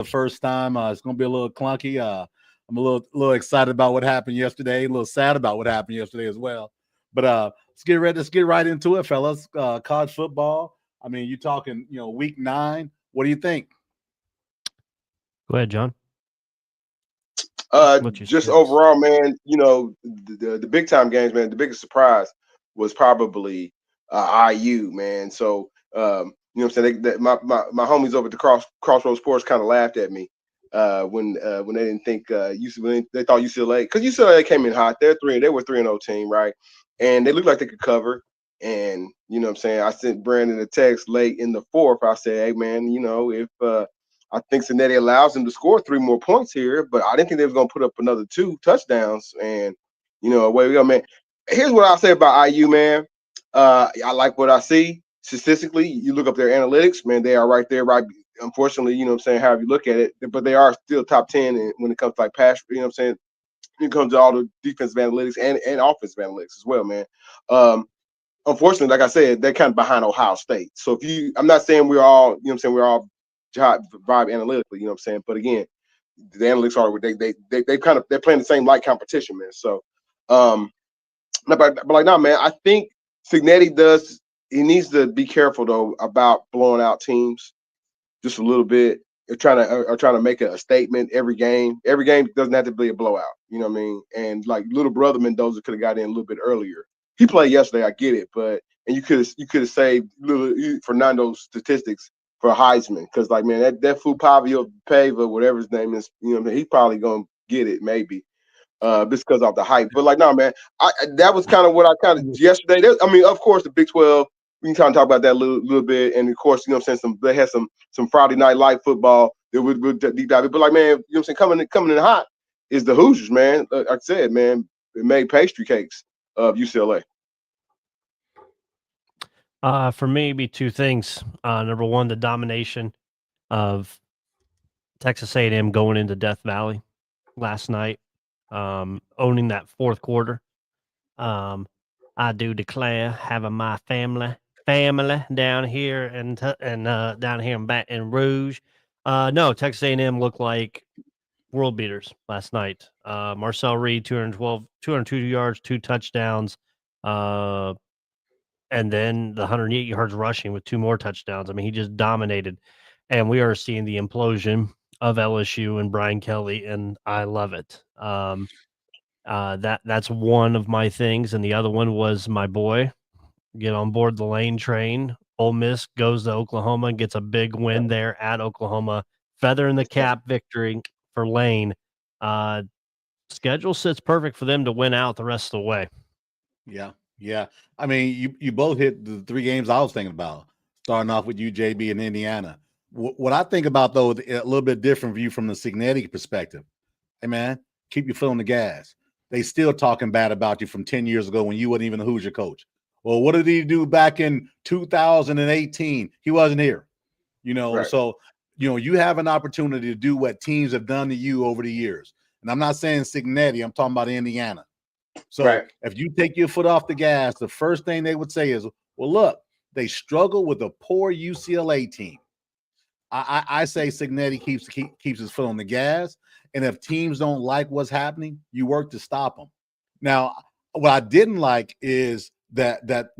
the first time. It's going to be a little clunky. I'm a little excited about what happened yesterday. A little sad about what happened yesterday as well. But let's get ready. Let's get right into it, fellas. College football. I mean, you're talking, week 9. What do you think? Go ahead, John. Just overall, man, the big time games, man, the biggest surprise was probably IU, man. So what I'm saying? My homies over at the Crossroads Sports kind of laughed at me when they didn't think when they thought UCLA, because UCLA came in hot. They were 3-0 team, right? And they looked like they could cover. And what I'm saying? I sent Brandon a text late in the fourth. I said, hey man, if I think Cincinnati allows them to score 3 more points here, but I didn't think they was gonna put up another 2 touchdowns. And away we go, man. Here's what I'll say about IU, man. I like what I see statistically. You look up their analytics, man, they are right there, right. Unfortunately, however you look at it, but they are still top 10 when it comes to like pass, when it comes to all the defensive analytics and offensive analytics as well, man. Unfortunately, like I said, they're kind of behind Ohio State. So I'm not saying we're all, we're all vibe analytically, but again, the analytics are they're playing the same light competition, man. So but like now, man, I think Cignetti he needs to be careful though about blowing out teams just a little bit. They're trying to make a statement every game. Every game doesn't have to be a blowout, you know what I mean? And like little brother Mendoza could have got in a little bit earlier. He played yesterday, I get it, but you could have saved Fernando's statistics for Heisman, because like, man, that Fupavio Pava, whatever his name is, he's probably gonna get it maybe, just because of the hype. But like, no, man, that was kind of what I kind of yesterday. Of course, the Big 12. We can kind of talk about that a little bit, and of course, they had some Friday night light football that would deep dive. But like, man, coming in hot is the Hoosiers, man. Like I said, man, it made pastry cakes of UCLA. For me, it'd be 2 things. Number one, the domination of Texas A&M going into Death Valley last night, owning that fourth quarter. I do declare having my family down here and down here in Baton Rouge. No, Texas A&M looked like world beaters last night. Marcel Reed, 202 yards, 2 touchdowns. And then the 108 yards rushing with 2 more touchdowns. I mean, he just dominated. And we are seeing the implosion of LSU and Brian Kelly, and I love it. That's one of my things. And the other one was my boy, get on board the Lane train. Ole Miss goes to Oklahoma and gets a big win there at Oklahoma. Feather in the cap victory for Lane. Schedule sits perfect for them to win out the rest of the way. Yeah. I mean, you both hit the 3 games I was thinking about, starting off with UJB and Indiana. What I think about, though, a little bit different view from the Cignetti perspective. Hey, man, keep your foot on the gas. They still talking bad about you from 10 years ago when you wasn't even a Hoosier coach. Well, what did he do back in 2018? He wasn't here. Right. So, you have an opportunity to do what teams have done to you over the years. And I'm not saying Cignetti, I'm talking about Indiana. So right. If you take your foot off the gas, the first thing they would say is, well, look, they struggle with a poor UCLA team. I say Cignetti keeps his foot on the gas, and if teams don't like what's happening, you work to stop them. Now, what I didn't like is that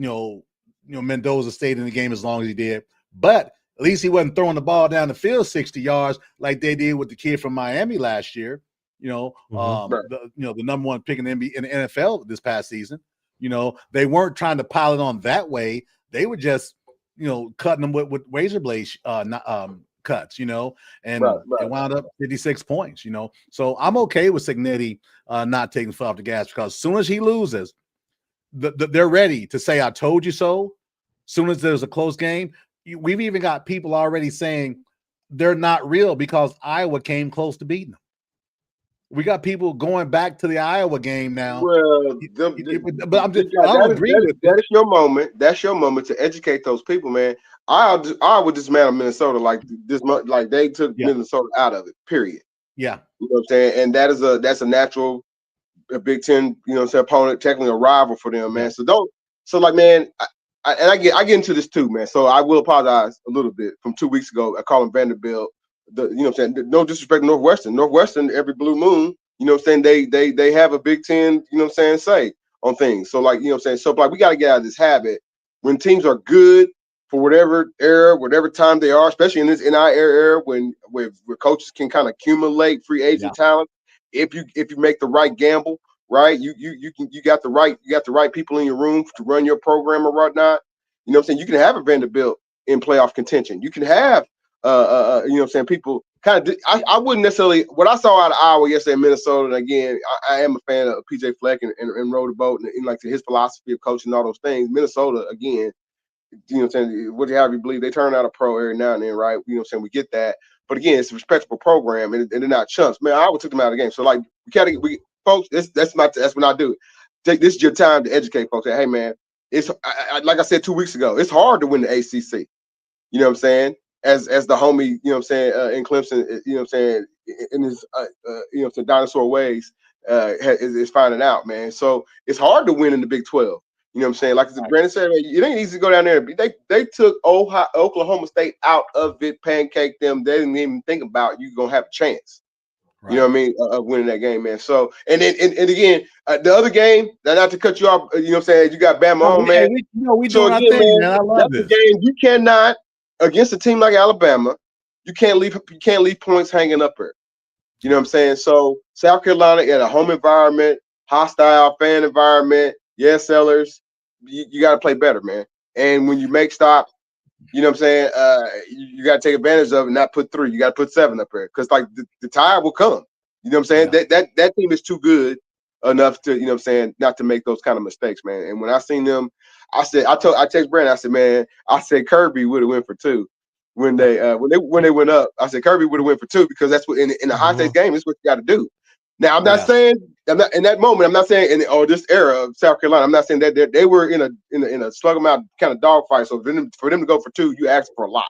Mendoza stayed in the game as long as he did, but at least he wasn't throwing the ball down the field 60 yards like they did with the kid from Miami last year. The number 1 pick in the NFL this past season. They weren't trying to pile it on that way. They were just, cutting them with razor blade cuts, and they wound up 56 points, So I'm okay with Cignetti not taking foot off the gas, because as soon as he loses, they're ready to say, I told you so. As soon as there's a close game, we've even got people already saying they're not real because Iowa came close to beating them. We got people going back to the Iowa game now. Well, but I don't agree with that. Is your moment. That's your moment to educate those people, man. I would dismantle Minnesota like this month, like they took Minnesota out of it. Period. Yeah, you know what I'm saying, and that's a natural Big Ten, opponent, technically a rival for them, man. So like, man, I get into this too, man. So I will apologize a little bit from 2 weeks ago. I called him Vanderbilt no disrespect to Northwestern. Northwestern, every blue moon, you know what I'm saying, they have a Big Ten, you know what I'm saying, say on things. So like, you know what I'm saying, so like we got to get out of this habit when teams are good for whatever era, whatever time they are, especially in this NI era when where coaches can kind of accumulate free agent talent. If you make the right gamble, right, you got the right people in your room to run your program or whatnot. You know what I'm saying? You can have a Vanderbilt in playoff contention. You can have you know what I'm saying, people kind of I wouldn't necessarily what I saw out of Iowa yesterday in Minnesota, and again, I am a fan of PJ Fleck and rowed the boat and like his philosophy of coaching and all those things. Minnesota, again, you know what I'm saying, what have you believe, they turn out a pro every now and then, right? You know what I'm saying, we get that. But again, it's a respectable program and they're not chumps. Man, I would took them out of the game. So like we folks, that's what I do. This is your time to educate folks. Say, hey man, it's like I said 2 weeks ago, it's hard to win the ACC. You know what I'm saying? As the homie, you know what I'm saying, in Clemson, you know what I'm saying, in his you know what I'm saying, dinosaur ways, is finding out, man. So it's hard to win in the Big 12. You know what I'm saying? Like Brandon said, man, it ain't easy to go down there. They took Oklahoma State out of it, pancaked them. They didn't even think about you gonna have a chance. Right. You know what I mean, of winning that game, man. So and then and again, the other game, not to cut you off, you know what I'm saying, you got Bama on, man. We doing our thing, man. I love this. The game you cannot against a team like Alabama, you can't leave points hanging up there. You know what I'm saying? So South Carolina in a home environment, hostile fan environment, yes, sellers, you got to play better, man. And when you make stops, you know what I'm saying, you got to take advantage of it, not put 3. You got to put 7 up there because like the tide will come. You know what I'm saying? Yeah. That team is too good enough to, you know what I'm saying, not to make those kind of mistakes, man. And when I seen them, I text Brandon, I said, man, Kirby would have went for 2 when they went up. I said Kirby would have went for 2 because that's what in the high stakes game is what you got to do. Now I'm not saying in that moment. I'm not saying in this era of South Carolina. I'm not saying that they were in a slug them out kind of dogfight. So for them to go for 2, you ask for a lot.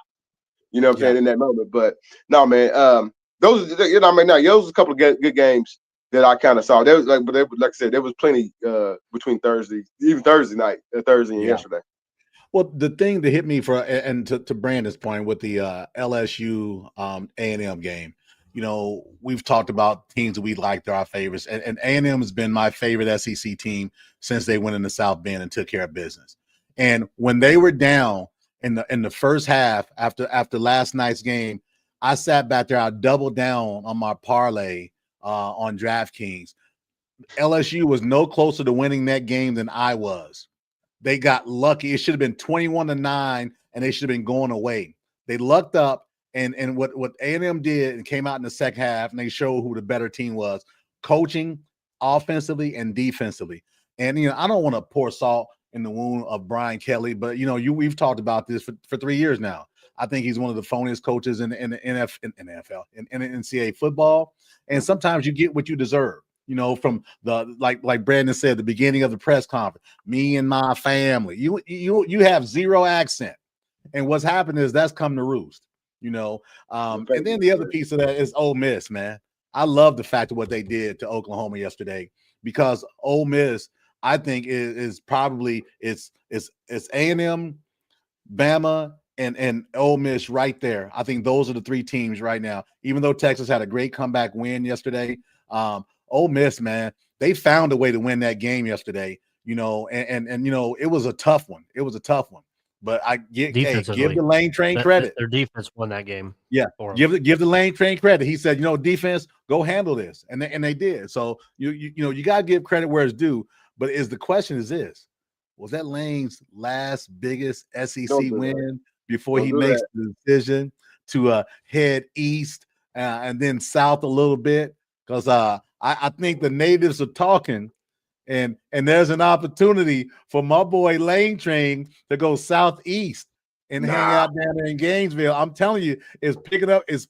You know what I'm saying in that moment. But no, man, those you know what I mean. Now those was a couple of good games that I kind of saw. There was like I said, there was plenty between Thursday night and yesterday. Well, the thing that hit me and to Brandon's point with the LSU A&M game, you know, we've talked about teams that we like, they're our favorites, and A&M has been my favorite SEC team since they went into South Bend and took care of business. And when they were down in the first half after last night's game, I sat back there, I doubled down on my parlay on DraftKings. LSU was no closer to winning that game than I was. They got lucky. It should have been 21-9, and they should have been going away. They lucked up, and what A&M did and came out in the second half, and they showed who the better team was, coaching, offensively and defensively. And you know, I don't want to pour salt in the wound of Brian Kelly, but you know, we've talked about this for 3 years now. I think he's one of the phoniest coaches in the NFL, in NCAA football. And sometimes you get what you deserve. You know, from the like Brandon said, the beginning of the press conference, me and my family. You have zero accent, and what's happened is that's come to roost. You know, and then the other piece of that is Ole Miss, man. I love the fact of what they did to Oklahoma yesterday because Ole Miss, I think, is probably it's A&M, Bama, and Ole Miss right there. I think those are the 3 teams right now. Even though Texas had a great comeback win yesterday. Ole Miss, man, they found a way to win that game yesterday, you know, and you know, it was a tough one. But I give the Lane Train credit. Their defense won that game. Yeah, give the Lane Train credit. He said, you know, defense, go handle this, and they did. So you know, you gotta give credit where it's due. But the question is this: was that Lane's last biggest SEC win before he makes the decision to head east and then south a little bit? Because I think the natives are talking, and there's an opportunity for my boy Lane Train to go southeast and hang out down there in Gainesville. I'm telling you, it's picking up its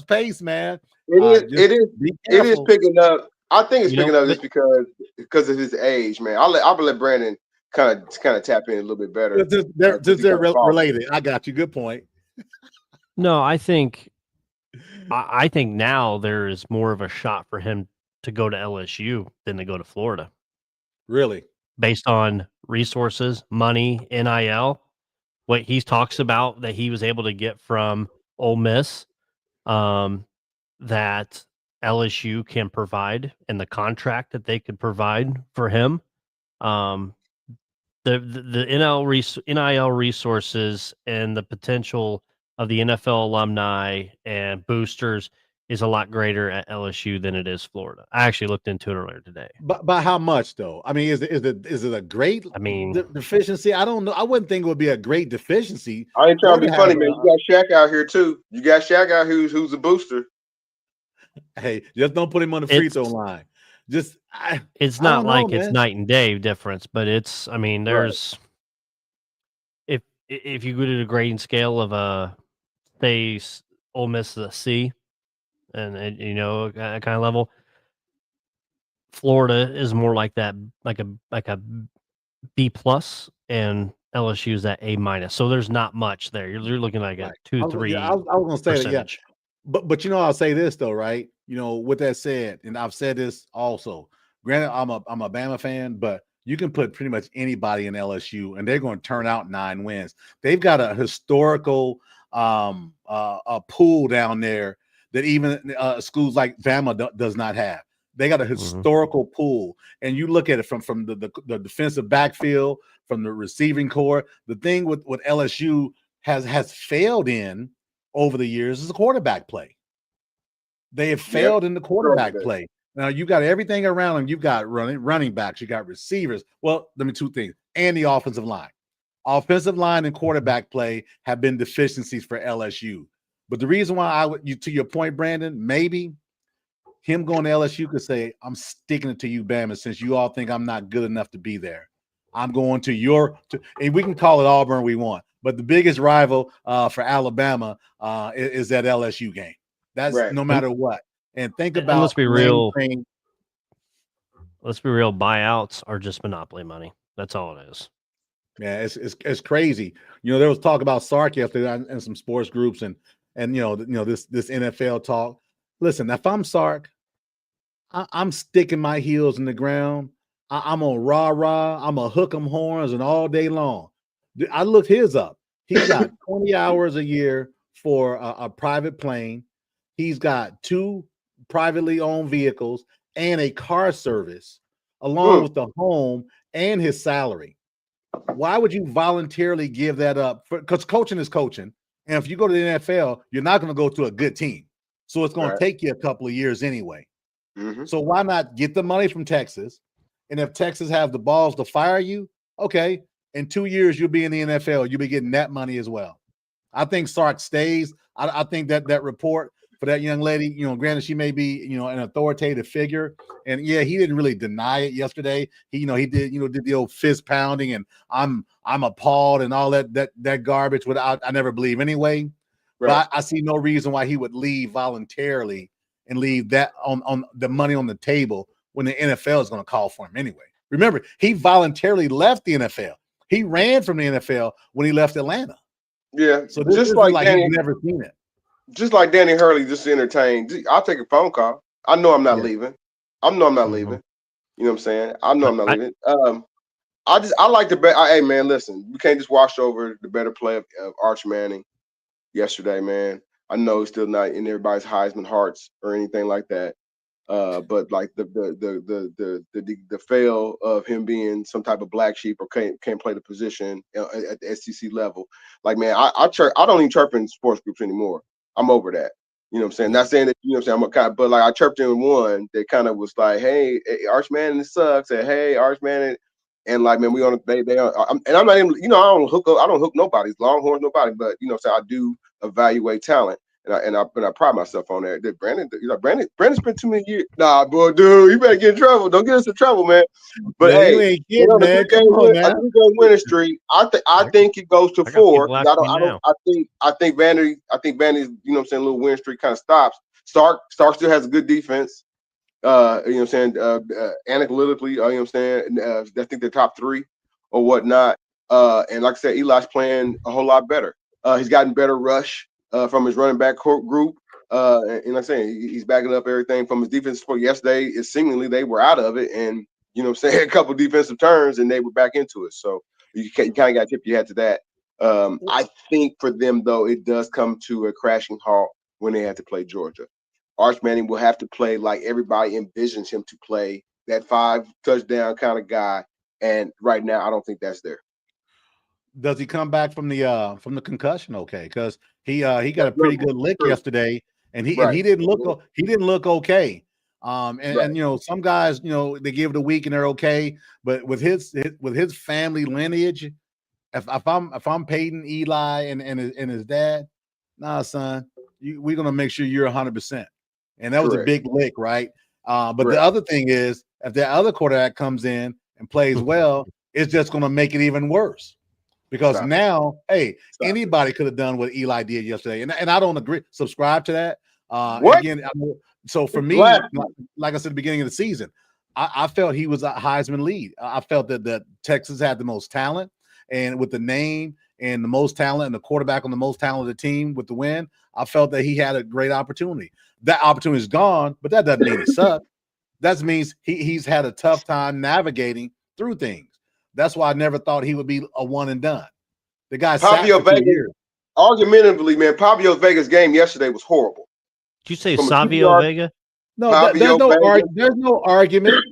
pace, man. It is picking up. I think it's picking up just because of his age, man. I'll let Brandon kind of tap in a little bit better. They're related. I got you. Good point. No, I think now there is more of a shot for him to go to LSU than to go to Florida. Really? Based on resources, money, NIL, what he talks about that he was able to get from Ole Miss. that LSU can provide and the contract that they could provide for him. The NIL resources and the potential of the NFL alumni and boosters is a lot greater at LSU than it is Florida. I actually looked into it earlier today. But by how much though? I mean, is it a great deficiency? I don't know. I wouldn't think it would be a great deficiency. I ain't trying to be funny, man. You got Shaq out here too. You got Shaq out here who's a booster. Hey, just don't put him on the free throw line. It's not like it's night and day difference, but it's. I mean, there's if you go to the grading scale of say Ole Miss is a C, and you know that kind of level. Florida is more like that, like a B plus, and LSU is at A minus. So there's not much there. You're looking like a 2-3. I was going to say percentage. That, yeah. But you know, I'll say this though, right? You know, with that said, and I've said this also. Granted, I'm a Bama fan, but you can put pretty much anybody in LSU, and they're going to turn out 9 wins. They've got a historical a pool down there that even schools like Bama does not have. They got a historical pool, and you look at it from the defensive backfield, from the receiving core. The thing with LSU has failed in over the years is the quarterback play. They have failed in the quarterback play. Now you got everything around them. You've got running backs, you got receivers. Well, let me 2 things, and the offensive line. Offensive line and quarterback play have been deficiencies for LSU. But the reason why to your point, Brandon, maybe him going to LSU could say, I'm sticking it to you, Bama, since you all think I'm not good enough to be there. I'm going to and we can call it Auburn we want, but the biggest rival for Alabama is that LSU game. That's no matter what. And think about, let's be real. Let's be real. Buyouts are just monopoly money. That's all it is. Yeah, it's crazy. You know, there was talk about Sark yesterday in some sports groups, and you know this NFL talk. Listen, if I'm Sark, I'm sticking my heels in the ground. I'm on rah. I'm gonna hook 'em horns and all day long. I looked his up. He's got 20 hours a year for a private plane. He's got 2 privately owned vehicles and a car service, along with the home and his salary. Why would you voluntarily give that up? Because coaching is coaching, and if you go to the NFL, you're not going to go to a good team, so it's going to take you a couple of years anyway. So why not get the money from Texas? And if Texas have the balls to fire you, okay, in 2 years you'll be in the NFL. You'll be getting that money as well. I think Sark stays. I think that report for that young lady, you know, granted she may be, you know, an authoritative figure, and yeah, he didn't really deny it yesterday. He did the old fist pounding and I'm appalled and all that garbage. I never believe anyway. But I see no reason why he would leave voluntarily and leave that on the money on the table when the NFL is going to call for him anyway. Remember, he voluntarily left the NFL. He ran from the NFL when he left Atlanta. Yeah, so this just is like he's never seen it. Just like Danny Hurley, just entertained. I'll take a phone call. I know I'm not leaving. I know I'm not leaving. You know what I'm saying? I know I'm not leaving. I like the bet. Hey man, listen, we can't just wash over the better play of Arch Manning yesterday, man. I know he's still not in everybody's Heisman hearts or anything like that. But like the fail of him being some type of black sheep or can't play the position at the SEC level. Like, man, I don't even chirp in sports groups anymore. I'm over that. You know what I'm saying? Not saying that, you know what I'm saying, but like I chirped in one that kind of was like, hey, Arch Manning sucks. And hey, Arch Manning. And like, man, we on they are, and I'm not even, you know, I don't hook nobody's Longhorns, nobody, but you know, so I do evaluate talent. And I pride myself on that. Brandon spent too many years. Nah, boy, dude, you better get in trouble. Don't get us in trouble, man. But man, hey, you ain't kidding, man. Come on now. I think on winning streak. I think it goes to 4. I think Vanity. You know what I'm saying. A little win streak kind of stops. Stark still has a good defense. You know what I'm saying. Analytically, you know what I'm saying. I think they're top 3 or whatnot. And like I said, Eli's playing a whole lot better. He's gotten better rush. From his running back group, and like I'm saying, he's backing up everything from his defensive support. Yesterday, seemingly they were out of it, and you know what I'm saying, a couple defensive turns, and they were back into it. So you kind of got to tip your hat to that. I think for them though, it does come to a crashing halt when they had to play Georgia. Arch Manning will have to play like everybody envisions him to play, that 5 touchdown kind of guy. And right now, I don't think that's there. Does he come back from the concussion? Okay, because he got a pretty good lick yesterday, and he didn't look okay. And you know, some guys, you know, they give it a week and they're okay, but with his family lineage, if I'm Peyton, Eli, and his dad, nah, son, we're gonna make sure you're 100%. And that was a big lick, right? But the other thing is, if that other quarterback comes in and plays well, it's just gonna make it even worse. Because now, anybody could have done what Eli did yesterday, and I don't subscribe to that. Again, so for me, like I said at the beginning of the season, I felt he was a Heisman lead. I felt that Texas had the most talent, and with the name and the most talent and the quarterback on the most talented team with the win, I felt that he had a great opportunity. That opportunity is gone, but that doesn't mean it sucked. That means he's had a tough time navigating through things. That's why I never thought he would be a one and done. The guy sat for 2 years. Argumentatively, man, Pavio Vega's game yesterday was horrible. Did you say Savio Vega? No, there's no argument.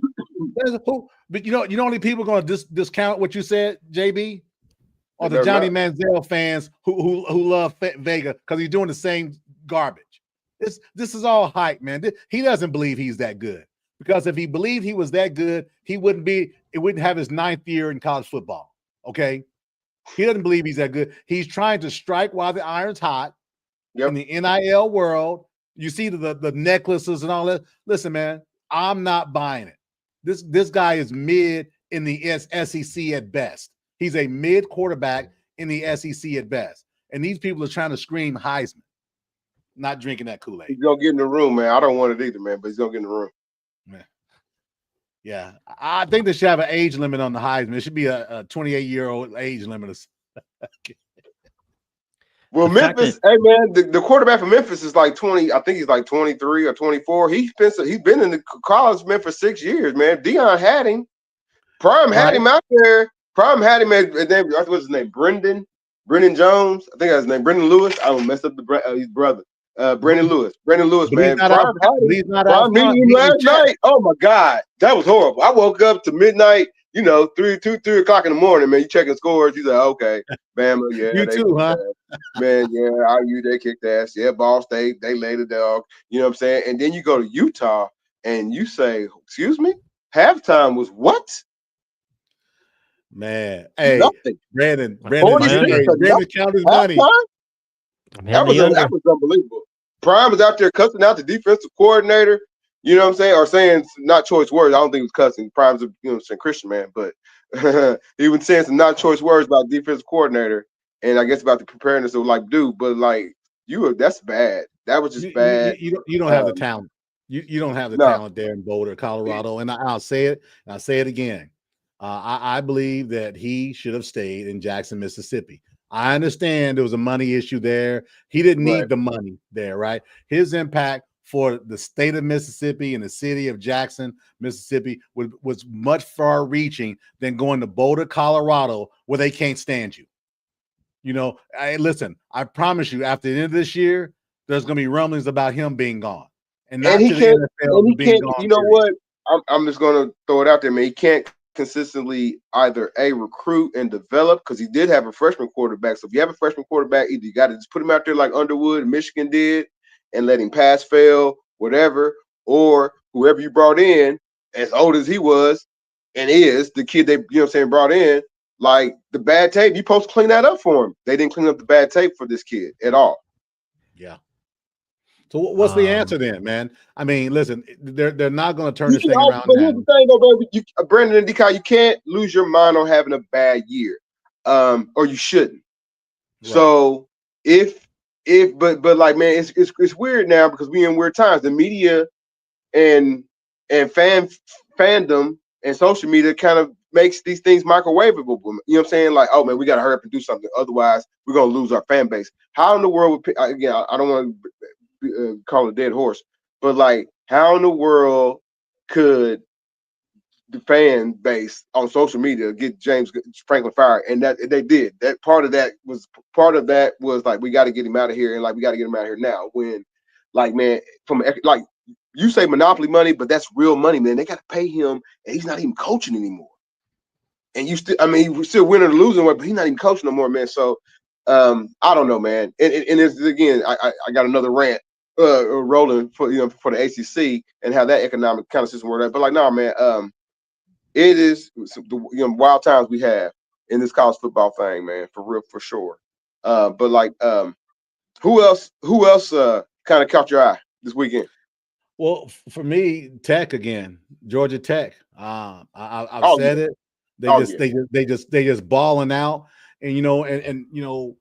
But you know how many people are going to discount what you said, JB? Or the Johnny Manziel fans who love Vega because he's doing the same garbage. This is all hype, man. He doesn't believe he's that good. Because if he believed he was that good, it wouldn't have his 9th year in college football. Okay. He doesn't believe he's that good. He's trying to strike while the iron's hot in the NIL world. You see the necklaces and all that. Listen, man, I'm not buying it. This guy is mid in the SEC at best. He's a mid quarterback in the SEC at best. And these people are trying to scream Heisman, not drinking that Kool-Aid. He's going to get in the room, man. I don't want it either, man, but he's going to get in the room. Yeah, I think they should have an age limit on the Heisman. It should be a 28-year-old age limit. Well, Memphis, hey man, the quarterback from Memphis is like 20. I think he's like 23 or 24. He's been in the college man for 6 years, man. Deion had him. Prime had him out there. Prime had him at what's his name? Brendan Jones. I think that's his name. Brendan Lewis. I don't mess up his brother. Brendan Lewis, man. He's not out meeting him last night. Oh my God, that was horrible. I woke up to midnight, 3 o'clock in the morning, man. You checking scores. You like, okay, Bama, yeah. You too, huh? Man, yeah, IU, they kicked ass. Yeah, Ball State, they laid the dog. You know what I'm saying? And then you go to Utah and you say, excuse me, halftime was what? Man, hey, nothing. Brandon counted his money. That was unbelievable. Prime was out there cussing out the defensive coordinator, you know what I'm saying? Or saying not choice words. I don't think he was cussing. Prime's a Christian man, but he was saying some not choice words about the defensive coordinator and I guess about the preparedness of that's bad. That was just bad. You don't have the talent. You don't have the talent there in Boulder, Colorado. And I'll say it, and I'll say it again. I believe that he should have stayed in Jackson, Mississippi. I understand there was a money issue there. He didn't need the money there, right? His impact for the state of Mississippi and the city of Jackson, Mississippi was much far reaching than going to Boulder, Colorado, where they can't stand you. Listen, I promise you, after the end of this year, there's going to be rumblings about him being gone. And he can't, you know what? I'm just going to throw it out there, man. He can't consistently either recruit and develop because he did have a freshman quarterback. So if you have a freshman quarterback, either you got to just put him out there like Underwood, Michigan did, and let him pass, fail, whatever, or whoever you brought in, as old as he was and is, the kid they brought in, like the bad tape, you supposed to clean that up for him. They didn't clean up the bad tape for this kid at all. Yeah. So what's the answer then, man? I mean, listen, they're not going to turn this thing around. But here's the thing, though, baby. Brandon and DK, you can't lose your mind on having a bad year, or you shouldn't. Right. So but like, man, it's weird now because we in weird times. The media and fandom and social media kind of makes these things microwavable. You know what I'm saying? Like, oh man, we got to hurry up and do something, otherwise we're gonna lose our fan base. How in the world would again? I don't want to call it a dead horse, but like, how in the world could the fan base on social media get James Franklin fired? And that they did. That part of that was like, we got to get him out of here, and like we got to get him out of here now. When like, man, from like you say monopoly money, but that's real money, man. They got to pay him, and he's not even coaching anymore. And you still, I mean, he's still winning or losing, but he's not even coaching no more, man. So I don't know, man. And it's, again, I got another rant rolling for for the ACC and how that economic kind of system works. But like, no, man, it is the wild times we have in this college football thing, man, for real, for sure. But like, who else kind of caught your eye this weekend? Well, for me, Tech again, Georgia Tech. I've Oh, said yeah. it. Oh, yeah. They just balling out, and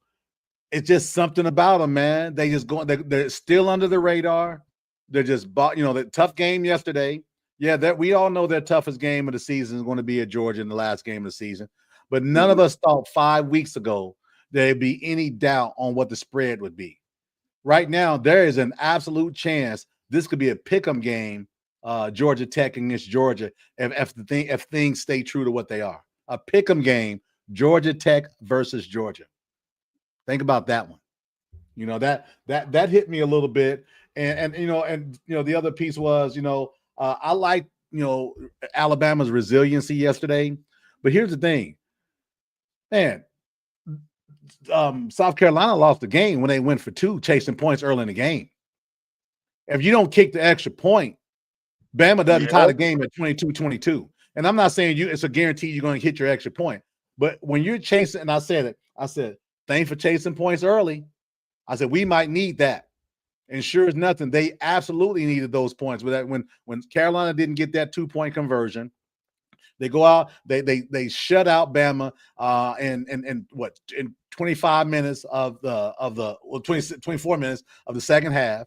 it's just something about them, man. They just going. They're still under the radar. They're just the tough game yesterday. Yeah, that we all know their toughest game of the season is going to be at Georgia in the last game of the season. But none of us thought 5 weeks ago there'd be any doubt on what the spread would be. Right now, there is an absolute chance this could be a pick'em game, Georgia Tech against Georgia, if things stay true to what they are. A pick'em game, Georgia Tech versus Georgia. Think about that one. That hit me a little bit, and the other piece was I like Alabama's resiliency yesterday, but here's the thing, man. South Carolina lost the game when they went for 2, chasing points early in the game. If you don't kick the extra point, Bama doesn't tie the game at 22-22. And I'm not saying it's a guarantee you're going to hit your extra point. But when you're chasing, and I said, thanks for chasing points early. I said, we might need that. And sure as nothing, they absolutely needed those points. With that, when Carolina didn't get that 2-point conversion, they go out, they shut out Bama in 25 minutes of the 24 minutes of the second half.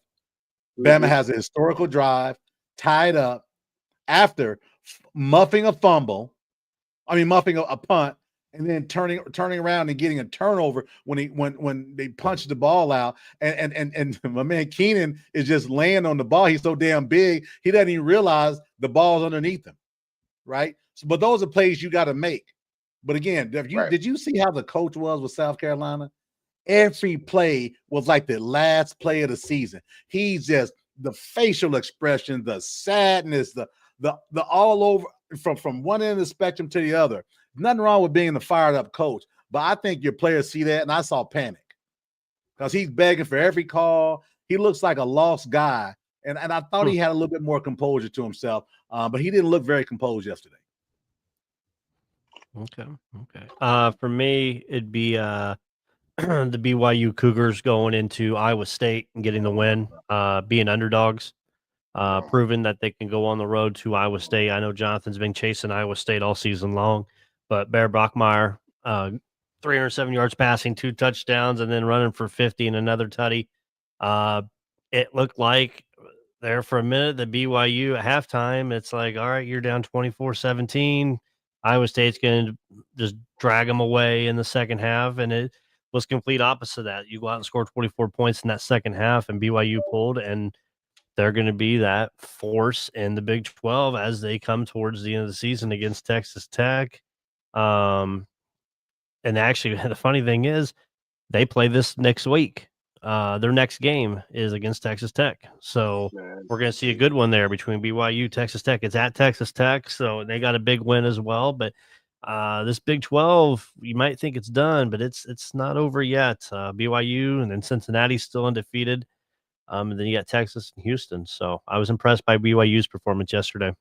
Bama has a historical drive tied up after muffing a punt, and then turning around and getting a turnover when they punched the ball out. And my man Keenan is just laying on the ball. He's so damn big, he doesn't even realize the ball's underneath him. Right. So, but those are plays you got to make. But again, did you see how the coach was with South Carolina? Every play was like the last play of the season. He's just the facial expression, the sadness, the all over from one end of the spectrum to the other. Nothing wrong with being a fired up coach, but I think your players see that, and I saw panic because he's begging for every call. He looks like a lost guy, and I thought he had a little bit more composure to himself, but he didn't look very composed yesterday. Okay. For me, it'd be the BYU Cougars going into Iowa State and getting the win, being underdogs, proving that they can go on the road to Iowa State. I know Jonathan's been chasing Iowa State all season long, but Bear Brockmeyer, 307 yards passing, 2 touchdowns, and then running for 50 and another tutty. It looked like there for a minute, the BYU at halftime, it's like, all right, you're down 24-17. Iowa State's going to just drag them away in the second half, and it was complete opposite of that. You go out and score 24 points in that second half, and BYU pulled, and they're going to be that force in the Big 12 as they come towards the end of the season against Texas Tech. And actually, the funny thing is, they play this next week. Their next game is against Texas Tech. So we're going to see a good one there between BYU, Texas Tech. It's at Texas Tech, so they got a big win as well. But this Big 12, you might think it's done, but it's not over yet. BYU and then Cincinnati's still undefeated. And then you got Texas and Houston. So I was impressed by BYU's performance yesterday.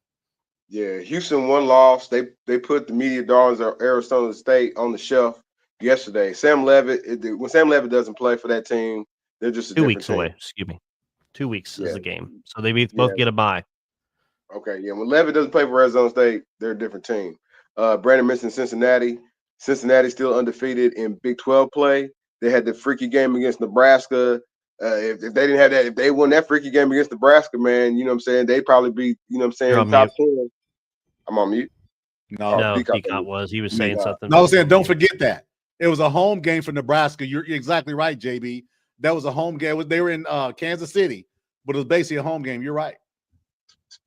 Yeah, Houston one loss. They put the media darlings of Arizona State on the shelf yesterday. Sam Levitt, when Sam Levitt doesn't play for that team, they're just a 2 different weeks team. away. Excuse me. 2 weeks is the game. So they both get a bye. Okay, yeah. When Levitt doesn't play for Arizona State, they're a different team. Brandon mentioned Cincinnati. Cincinnati still undefeated in Big 12 play. They had the freaky game against Nebraska. If they didn't have that, if they won that freaky game against Nebraska, man, you know what I'm saying, they'd probably be, you know what I'm saying, top 10. I'm on mute. No, Peacock was. He was saying something. No, I was saying, don't forget that. It was a home game for Nebraska. You're exactly right, JB. That was a home game. They were in Kansas City, but it was basically a home game. You're right.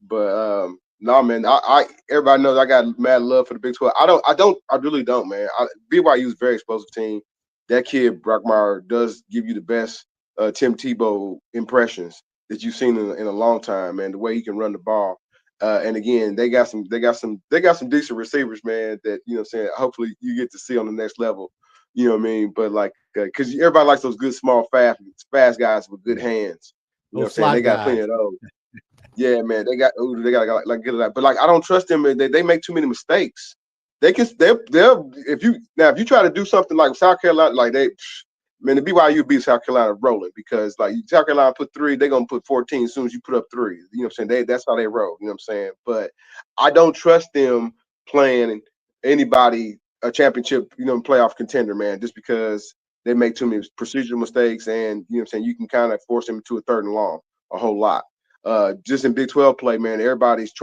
But no, man, I everybody knows I got mad love for the Big 12. I really don't, man. BYU is a very explosive team. That kid Brockmeyer does give you the best Tim Tebow impressions. that you've seen in a long time, man. The way he can run the ball. And again, they got some decent receivers, man, that, you know what I'm saying, hopefully you get to see on the next level. You know what I mean? But like, because everybody likes those good, small, fast guys with good hands. You know what I'm Those saying? They slot got plenty guys. of those. Yeah, man, they got like good at that. But like, I don't trust them. They make too many mistakes. They'll if you try to do something like South Carolina, like man, the BYU beat South Carolina rolling, because like South Carolina put 3, they're gonna put 14 as soon as you put up 3. You know what I'm saying? That's how they roll. You know what I'm saying? But I don't trust them playing anybody a championship, playoff contender, man, just because they make too many procedural mistakes, and you know what I'm saying, you can kind of force them into a 3rd and long a whole lot. Just in Big 12 play, man, everybody's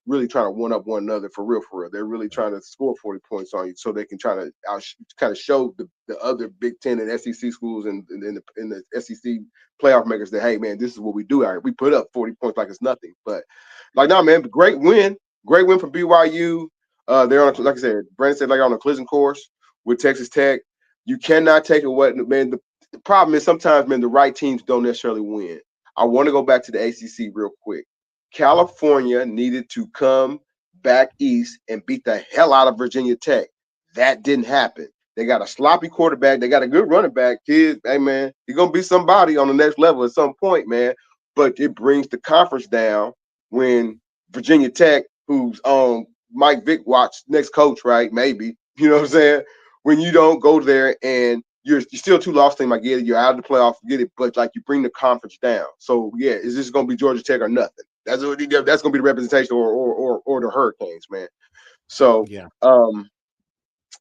really trying to one up one another for real. They're really trying to score 40 points on you so they can try to kind of show the other Big 10 and SEC schools and in the SEC playoff makers that, hey, man, this is what we do out here. We put up 40 points like it's nothing. But like, no, man, great win from BYU. They're on, like I said, Brandon said, like on a collision course with Texas Tech. You cannot take away, man. The problem is sometimes, man, the right teams don't necessarily win. I want to go back to the ACC real quick. California needed to come back east and beat the hell out of Virginia Tech. That didn't happen. They got a sloppy quarterback. They got a good running back. Kid, hey, man, you're going to be somebody on the next level at some point, man. But it brings the conference down when Virginia Tech, who's on Mike Vick watch, next coach, right? Maybe. You know what I'm saying? When you don't go there and you're still 2 loss team. I get it. You're out of the playoff. Get it. But like, you bring the conference down. So yeah, is this going to be Georgia Tech or nothing? That's going to be the representation or the Hurricanes, man. So Yeah.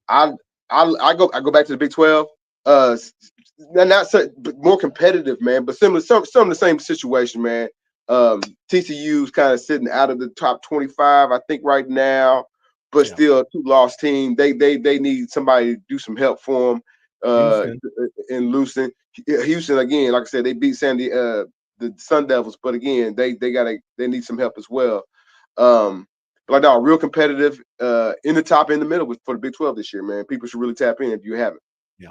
I go back to the Big 12. Not so, but more competitive, man. But similar, some of the same situation, man. TCU's kind of sitting out of the top 25, I think, right now. But still a 2 loss team. They need somebody to do some help for them. In Houston again, like I said, they beat the Sun Devils, but again, they need some help as well. Like, no, real competitive in the top, in the middle for the Big 12 this year, man. People should really tap in if you haven't. Yeah,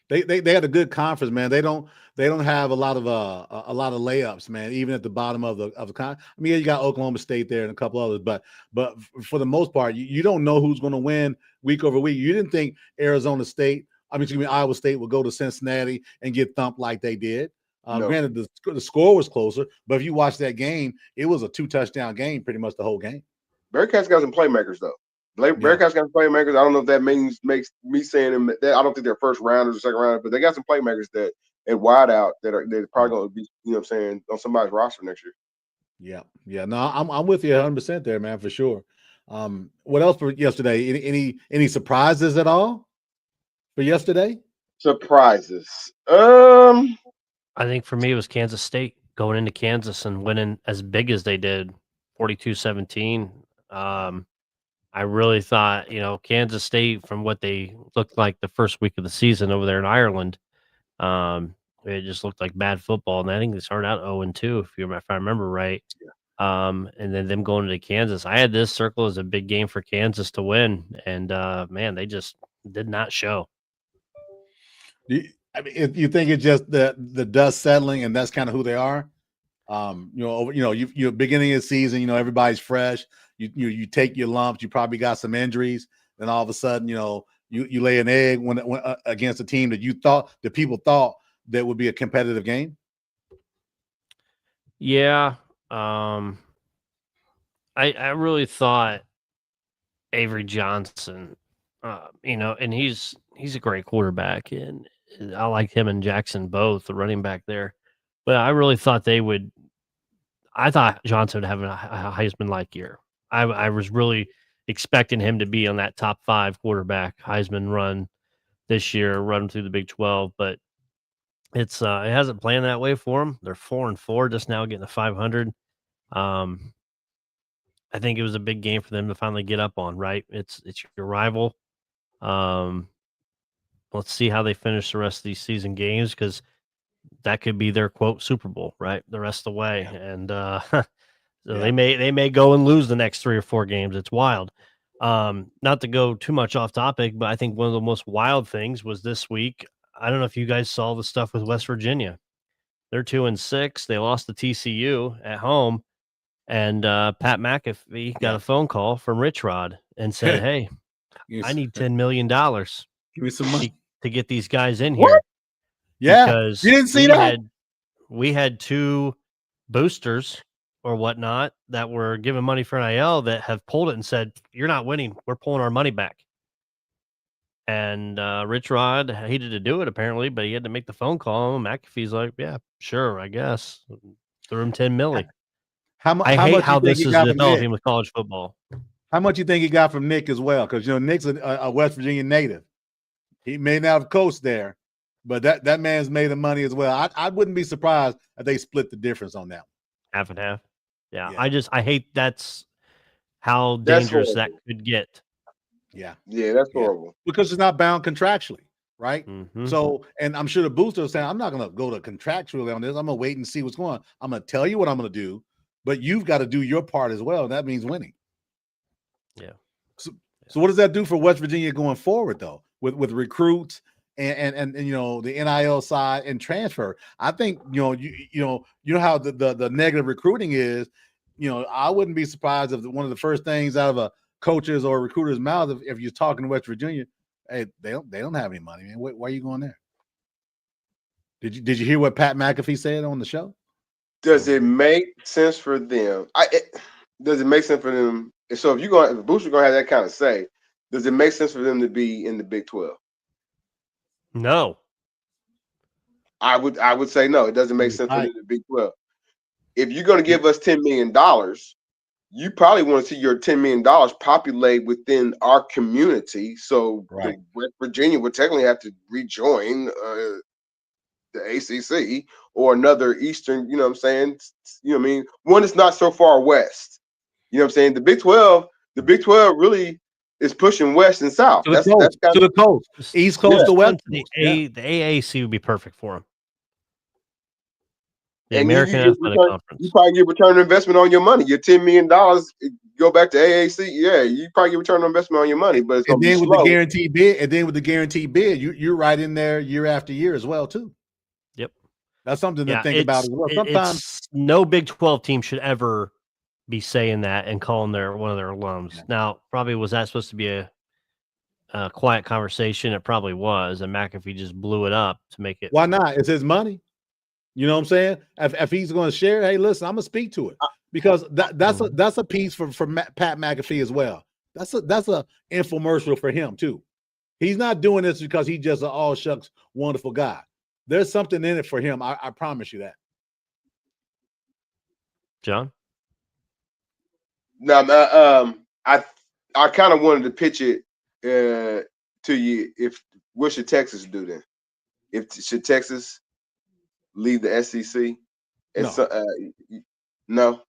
they had a good conference, man. They don't have a lot of layups, man. Even at the bottom of the con. I mean, you got Oklahoma State there and a couple others, but for the most part, you don't know who's going to win week over week. You didn't think Iowa State would go to Cincinnati and get thumped like they did. No. Granted, the score was closer, but if you watch that game, it was a 2-touchdown game pretty much the whole game. Bearcats got some playmakers, though. Bearcats got some playmakers. I don't know if that makes me saying them that I don't think they're first rounders or second rounders, but they got some playmakers that and wide out they're probably going to be, you know what I'm saying, on somebody's roster next year. Yeah. No, I'm with you 100% there, man, for sure. What else for yesterday? Any surprises at all for yesterday? Surprises. I think for me it was Kansas State going into Kansas and winning as big as they did, 42-17. I really thought, Kansas State, from what they looked like the first week of the season over there in Ireland, it just looked like bad football. And I think they started out 0-2, if I remember right. And then them going into Kansas, I had this circle as a big game for Kansas to win. And man, they just did not show. I mean, if you think it's just the dust settling and that's kind of who they are, you beginning of the season, everybody's fresh. You take your lumps. You probably got some injuries. Then all of a sudden, you lay an egg when against a team that people thought that would be a competitive game. Yeah, I really thought Avery Johnson, and he's a great quarterback, and I like him and Jackson both, the running back there. But I really thought I thought Johnson would have a Heisman-like year. I was really expecting him to be on that top 5 quarterback Heisman run this year, run through the Big 12, but it hasn't planned that way for them. They're 4-4, just now getting to 500. I think it was a big game for them to finally get up on, right? It's your rival. Let's see how they finish the rest of these season games, because that could be their quote Super Bowl, right? The rest of the way. And so they may go and lose the next 3 or 4 games. It's wild. Not to go too much off topic, but I think one of the most wild things was this week. I don't know if you guys saw the stuff with West Virginia. They're 2-6. They lost to TCU at home, and Pat McAfee got a phone call from Rich Rod and said, "Hey, I need $10 million Give me some money to get these guys in What? here." Yeah, because you didn't see that? We had 2 boosters or whatnot that were giving money for NIL that have pulled it and said, "You're not winning. We're pulling our money back." And Rich Rod hated to do it apparently, but he had to make the phone call. McAfee's like, "Yeah, sure, I guess." Threw him 10 milli. I hate much how you think this he is got from Nick? developing with college football. How much you think he got from Nick as well? Because Nick's a West Virginia native. He may not have coached there, but that man's made the money as well. I wouldn't be surprised if they split the difference on that one. Half and half. Yeah. Yeah. I hate that's how That's dangerous horrible. that could get. Yeah. Yeah, that's horrible. Because it's not bound contractually, right? Mhm. So, and I'm sure the booster is saying, I'm not going to go to contractually on this. I'm going to wait and see what's going on. I'm going to tell you what I'm going to do, but you've got to do your part as well. And that means winning. Yeah. So what does that do for West Virginia going forward, though, with recruits and the NIL side and transfer? I think you know how the negative recruiting is. I wouldn't be surprised if one of the first things out of a coach's or recruiter's mouth, if you're talking to West Virginia, hey, they don't have any money, man. Why are you going there? Did you hear what Pat McAfee said on the show? Does it make sense for them? Does it make sense for them? So if Booster's gonna have that kind of say, does it make sense for them to be in the Big 12? No. I would say no. It doesn't make sense for them in the Big 12. If you're gonna give us $10 million, you probably want to see your $10 million populate within our community. So Right. West Virginia would technically have to rejoin the ACC or another Eastern, you know what I'm saying? You know what I mean? One is not so far west. You know what I'm saying? The Big 12 really is pushing west and south. To the coast. East Coast to West Coast. The AAC would be perfect for them. The and American Athletic Conference. You probably get return on investment on your money. Your $10 million go back to AAC. Yeah, you probably get return on investment on your money, but it's going to be slow. With the guaranteed bid, you're right in there year after year as well too. Yep, that's something to think about as well. Sometimes no Big 12 team should ever be saying that and calling one of their alums. Yeah. Now, probably was that supposed to be a quiet conversation? It probably was, and McAfee just blew it up to make it. Why not? It's his money. You know what I'm saying? If he's going to share, hey, listen, I'm going to speak to it because that's a piece for Pat McAfee as well. That's a infomercial for him too. He's not doing this because he's just an all shucks wonderful guy. There's something in it for him. I promise you that. John? No, I kind of wanted to pitch it to you. What should Texas do then? Should Texas leave the SEC? No.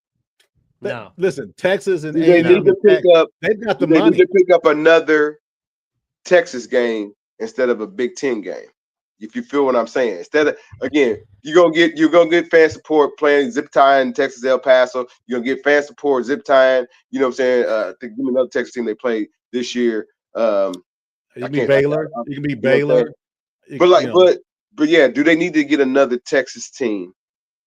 No. Listen, Texas and they need to pick up. They've got the money. Need to pick up another Texas game instead of a Big Ten game. If you feel what I'm saying, instead of you're gonna get fan support playing zip tie in Texas El Paso. You're gonna get fan support zip tying. You know what I'm saying? To give me another Texas team they played this year. You can be Baylor. You can be Baylor. But yeah, do they need to get another Texas team?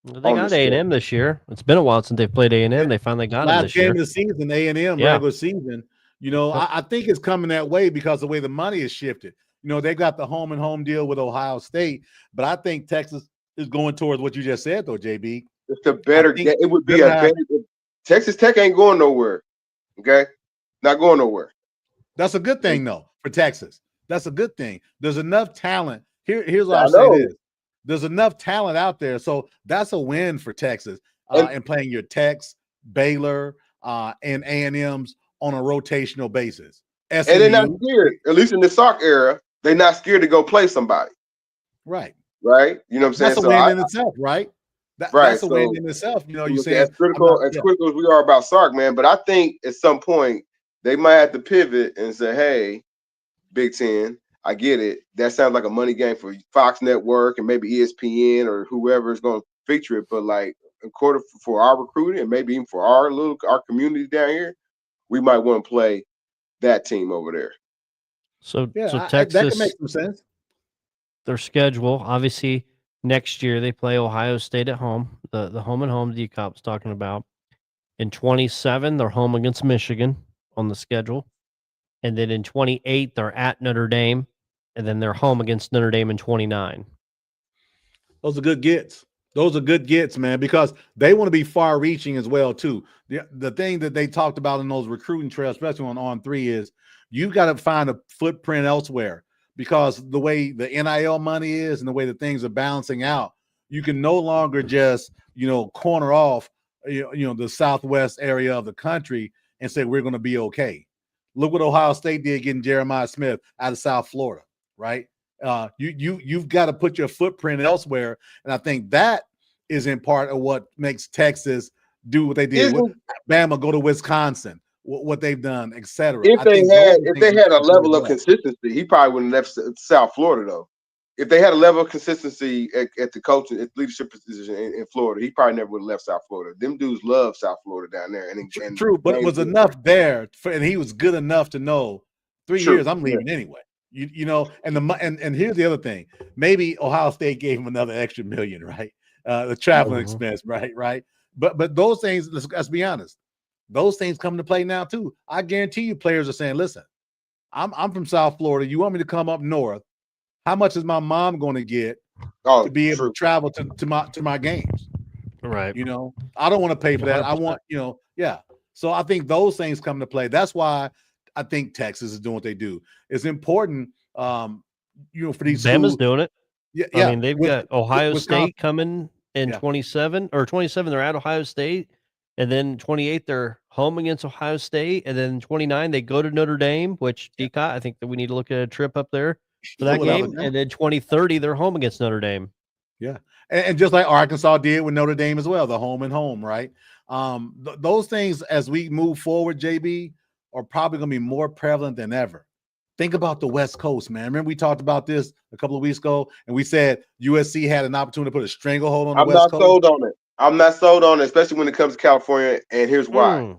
Well, they got A&M this year. It's been a while since they've played A&M. They finally got it this year. Last game of the season, A&M regular season. I think it's coming that way because the way the money is shifted. They got the home deal with Ohio State, but I think Texas is going towards what you just said, though, JB. It's a better game. It would be a better. Texas Tech ain't going nowhere. Okay, not going nowhere. That's a good thing, though, for Texas. That's a good thing. There's enough talent. Here's what I'll say this. There's enough talent out there, so that's a win for Texas. And playing your Techs, Baylor, and A&M's on a rotational basis. SMU, and they're not scared. At least in the SARC era, they're not scared to go play somebody. Right. You know what I'm saying? That's a win in itself, right? That's a win in itself. You say as critical as we are about SARC, man. But I think at some point they might have to pivot and say, "Hey, Big Ten, I get it. That sounds like a money game for Fox Network and maybe ESPN or whoever is going to feature it. But like, in quarter for our recruiting and maybe even for our community down here, we might want to play that team over there." So Texas, that can make some sense. Their schedule, obviously, Next year they play Ohio State at home, the home and home D-Cop was talking about. In 27, they're home against Michigan on the schedule. And then in 28, they're at Notre Dame. And then they're home against Notre Dame in 29. Those are good gets. Those are good gets, man, because they want to be far reaching as well, too. The thing that they talked about in those recruiting trails, especially on 3, is you've got to find a footprint elsewhere, because the way the NIL money is and the way that things are balancing out, you can no longer just, corner off, the Southwest area of the country and say, we're going to be okay. Look what Ohio State did getting Jeremiah Smith out of South Florida, right? You've got to put your footprint elsewhere, and I think that is in part of what makes Texas do what they did. Bama go to Wisconsin, what they've done, etc. If they had a level of consistency, he probably wouldn't have left South Florida though. If they had a level of consistency at the coaching, at leadership position in Florida, he probably never would have left South Florida. Them dudes love South Florida down there. And true, but it was enough there, and he was good enough to know 3 years I'm leaving anyway. And here's the other thing. Maybe Ohio State gave him another extra $1 million, right? The traveling expense, right? But those things, let's be honest, those things come to play now too. I guarantee you players are saying, listen, I'm from South Florida. You want me to come up north? How much is my mom going to get to be able to travel to my games? Right. I don't want to pay for that. 100%. I want, So I think those things come to play. That's why I think Texas is doing what they do. It's important, for these Bama's schools. doing it. Yeah. I mean, they've got Ohio Wisconsin. State coming in 27 or 27. They're at Ohio State, and then 28 they're home against Ohio State, and then 29 they go to Notre Dame. Which Deacon, I think that we need to look at a trip up there for that game. And then 2030 they're home against Notre Dame. Yeah, and just like Arkansas did with Notre Dame as well, the home and home, right? Those things as we move forward, JB, are probably going to be more prevalent than ever. Think about the West Coast, man. Remember we talked about this a couple of weeks ago, and we said USC had an opportunity to put a stranglehold on the West Coast. I'm not sold on it. I'm not sold on it, especially when it comes to California, and here's why.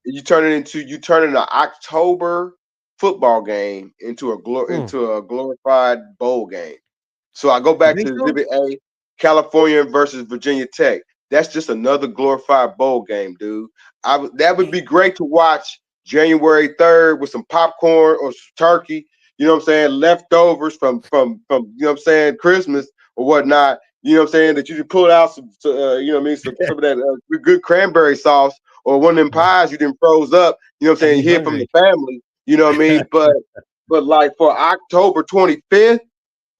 You turn an October football game into a glorified bowl game. So I go back to Exhibit A, California versus Virginia Tech. That's just another glorified bowl game, dude. That would be great to watch January 3rd with some popcorn or some turkey, leftovers from Christmas or whatnot, that you can pull out some some of that good cranberry sauce or one of them pies you didn't froze up, you hear from the family, but like for October 25th,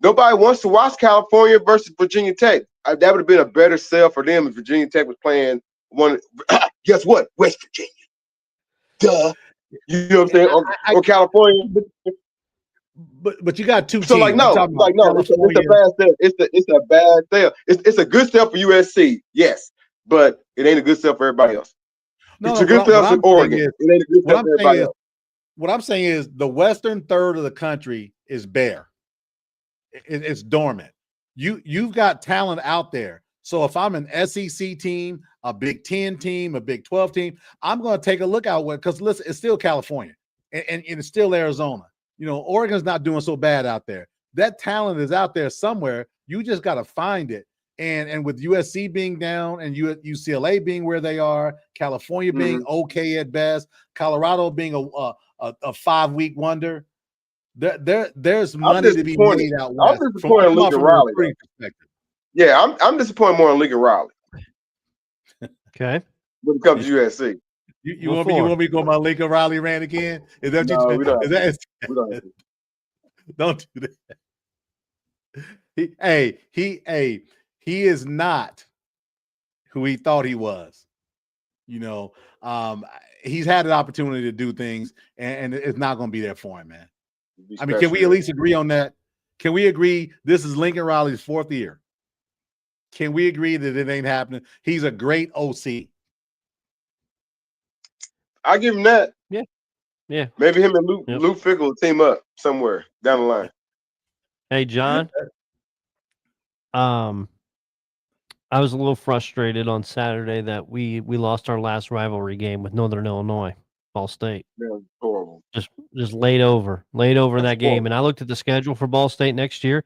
nobody wants to watch California versus Virginia Tech. That would have been a better sell for them if Virginia Tech was playing one. Guess what? West Virginia. Duh. You know what I'm saying? Or California. But you got two teams. So it's a bad sale. It's a bad sale. It's a good sale for USC, yes, but it ain't a good sale for everybody else. It's a good sale for Oregon. It ain't a good sale for everybody else. What I'm saying is the western third of the country is bare. It's dormant. You've got talent out there. So if I'm an SEC team, a Big 10 team, a Big 12 team, I'm going to take a look out because listen, it's still California and it's still Arizona. Oregon's not doing so bad out there. That talent is out there somewhere. You just got to find it. And with USC being down and UCLA being where they are, California being okay at best, Colorado being a 5-week wonder, there's money to be made out west. I'm disappointed in Lincoln Riley. Yeah, I'm disappointed more in Lincoln Riley. Okay. When it comes to USC. You want me to go on my Lincoln Riley rant again? Is that no, we don't. Don't do that. He is not who he thought he was. He's had an opportunity to do things, and it's not going to be there for him, man. I mean, can we at least agree on that? Can we agree this is Lincoln Riley's 4th year? Can we agree that it ain't happening? He's a great OC. I give him that. Yeah. Maybe him and Luke Fickell will team up somewhere down the line. Hey, John. I was a little frustrated on Saturday that we lost our last rivalry game with Northern Illinois, Ball State. Yeah, horrible. Just laid over in that game. And I looked at the schedule for Ball State next year.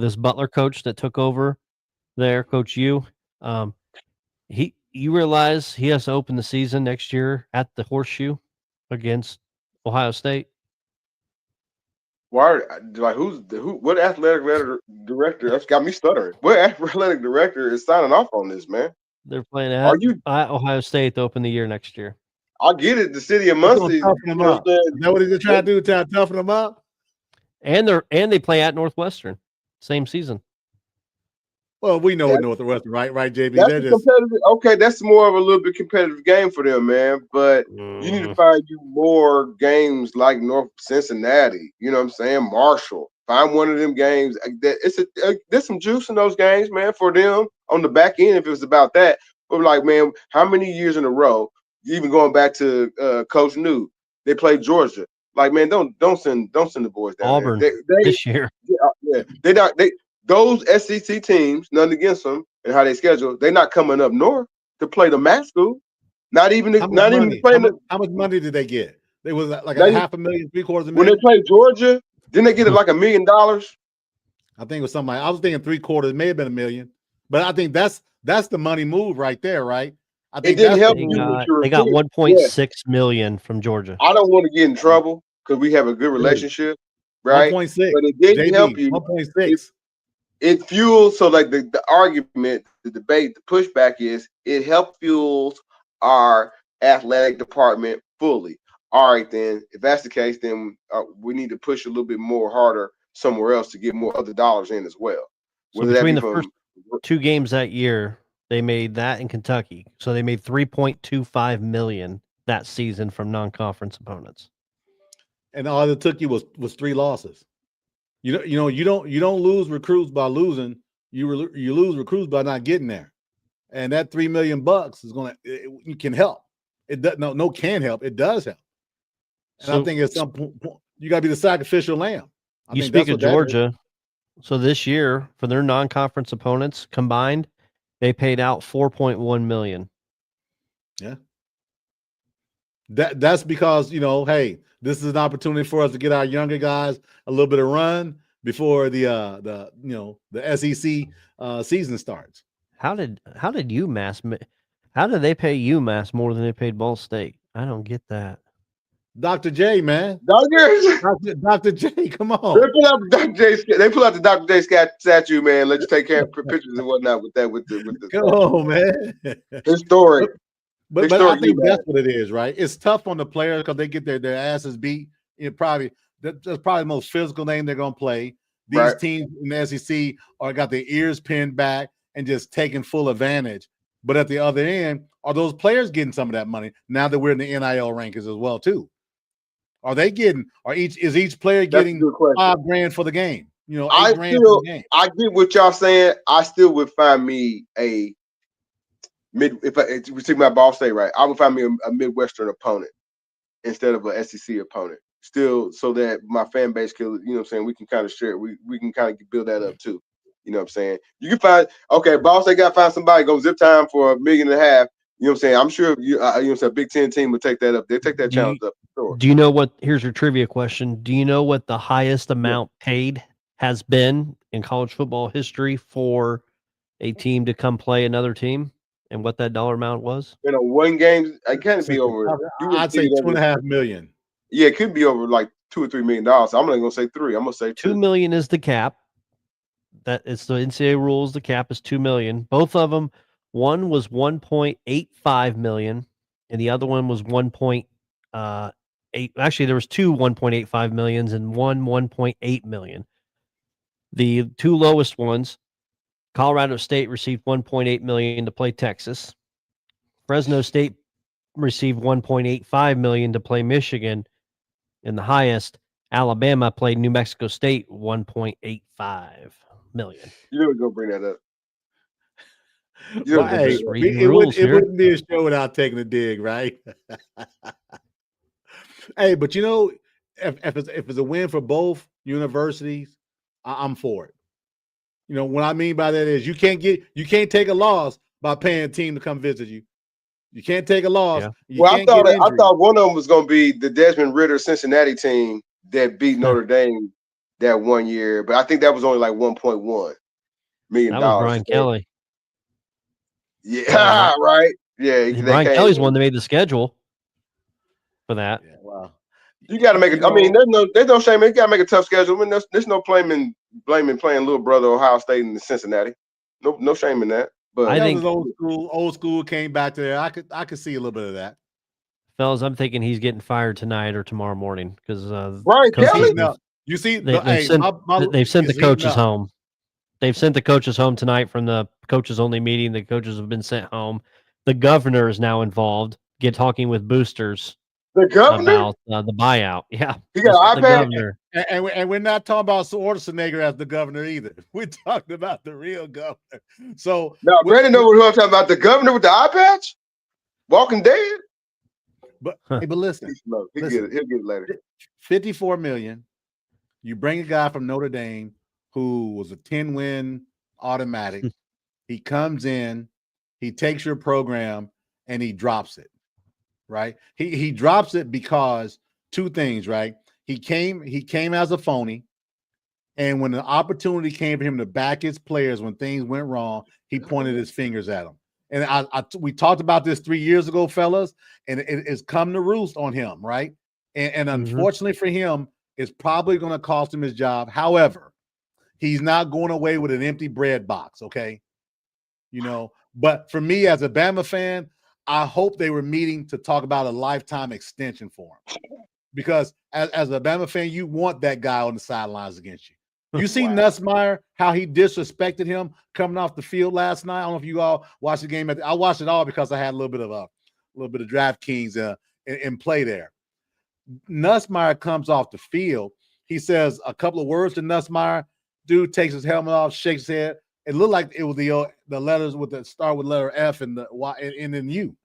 This Butler coach that took over there, Coach U, you realize he has to open the season next year at the Horseshoe against Ohio State. Why? Like who? What athletic director? That's got me stuttering. What athletic director is signing off on this, man? They're playing at Ohio State to open the year next year. I get it. The city of Muncie. Is that what he's trying to do? Trying to toughen them up? And they play at Northwestern, same season. Well, we know Northwestern, right, JB. That's competitive. Okay, that's more of a little bit competitive game for them, man. But you need to find you more games like North Cincinnati. You know what I'm saying? Marshall. Find one of them games. There's some juice in those games, man, for them on the back end. If it was about that, but like, man, how many years in a row? Even going back to Coach New, they played Georgia. Like, man, don't send the boys down Auburn there. this year. Those SEC teams, nothing against them and how they schedule, they're not coming up north to play the MAC school. How much money did they get? They was like $500,000, $750,000. When they played Georgia, didn't they get it like $1 million? I think it was something I was thinking $750,000. It may have been $1 million, but I think that's the money move right there, right? I think it didn't help you. They got $1.6 million from Georgia. I don't want to get in trouble because we have a good relationship, right? 1.6, but it didn't help you. 1.6. It fuels, so like the argument, the debate, the pushback is it helps fuels our athletic department fully. All right, then, if that's the case, then we need to push a little bit more harder somewhere else to get more other dollars in as well. So between the first 2 games that year, they made that in Kentucky. So they made $3.25 million that season from non-conference opponents. And all it took you was 3 losses. You don't lose recruits by losing. You lose recruits by not getting there, and that $3 million you can help. It does can help. It does help. And so, I think at some point you got to be the sacrificial lamb. You speak of Georgia, so this year for their non-conference opponents combined, they paid out $4.1 million. Yeah, that's because hey, this is an opportunity for us to get our younger guys a little bit of run before the SEC season starts. How did UMass? How did they pay UMass more than they paid Ball State? I don't get that. Dr. J, man. Dr. J, come on. They pull out the Dr. J statue, man. Let you take care of pictures and whatnot with that. With the come on, man. Historic. But I think that's what it is, right? It's tough on the players because they get their asses beat. That's probably the most physical game they're going to play. These teams in the SEC got their ears pinned back and just taking full advantage. But at the other end, are those players getting some of that money now that we're in the NIL rankings as well too? Are they getting? Is each player getting $5,000 for the game? $8,000 for the game. I get what y'all saying. I still would find me a mid. If we take my Ball State right, I would find me a Midwestern opponent instead of an SEC opponent. Still, so that my fan base can, what I'm saying, we can kind of share. We can kind of build that up too. You know what I'm saying? You can find Ball State got to find somebody go zip time for $1.5 million. You know what I'm saying? I'm sure a Big Ten team would take that up. They take that challenge up. Sure. Do you know what? Here's your trivia question. Do you know what the highest amount paid has been in college football history for a team to come play another team, and what that dollar amount was? One game, I can't be over. I'd say $2.5 million. Yeah, it could be over like $2 or $3 million. So I'm not gonna say 3. I'm gonna say 2. $2 million is the cap. That it's the NCAA rules. The cap is $2 million. Both of them. One was $1.85 million, and the other one was 1.8. Actually, there was 2 $1.85 millions and one $1.8 million. The 2 lowest ones, Colorado State received $1.8 million to play Texas. Fresno State received $1.85 million to play Michigan, and the highest, Alabama, played New Mexico State $1.85 million. You never go bring that up. Well, hey, it wouldn't be a show without taking a dig, right? Hey, but if it's a win for both universities, I'm for it. What I mean by that is you can't take a loss by paying a team to come visit you. You can't take a loss. Yeah. I thought one of them was going to be the Desmond Ritter Cincinnati team that beat Notre Dame that 1 year, but I think that was only like $1.1 million. That was Brian Kelly. Yeah, right. Yeah, Brian Kelly's one that made the schedule for that. Yeah, well, you got to make it. I mean, there's no shame. You got to make a tough schedule. I mean, there's no blaming playing little brother Ohio State in Cincinnati. No shame in that. But I think old school came back to there. I could see a little bit of that. Fellas, I'm thinking he's getting fired tonight or tomorrow morning because Brian Kelly. You see, they've sent the coaches home. They've sent the coaches home tonight from the coaches only meeting. The coaches have been sent home. The governor is now involved, talking with boosters. The governor about the buyout. Yeah, he got the governor. And we're not talking about Schwarzenegger as the governor either. We're talking about the real governor. So now, Brandon know what I'm talking about. The governor with the eye patch, Walking Dead. But listen, he'll get it later. $54 million. You bring a guy from Notre Dame who was a 10-win automatic. He comes in, he takes your program, and he drops it. Right? He drops it because two things, right? He came as a phony, and when the opportunity came for him to back his players when things went wrong, he pointed his fingers at them. And we talked about this 3 years ago, fellas, and it's come to roost on him, right? And unfortunately for him, it's probably going to cost him his job. However, he's not going away with an empty bread box, okay? But for me as a Bama fan, I hope they were meeting to talk about a lifetime extension for him, because as a Bama fan, you want that guy on the sidelines against you. You see Nussmeier, how he disrespected him coming off the field last night. I don't know if you all watched the game. I watched it all because I had a little bit of DraftKings in play there. Nussmeier comes off the field. He says a couple of words to Nussmeier. Dude takes his helmet off, shakes his head. It looked like it was the letters with the start with letter F and the Y and then U,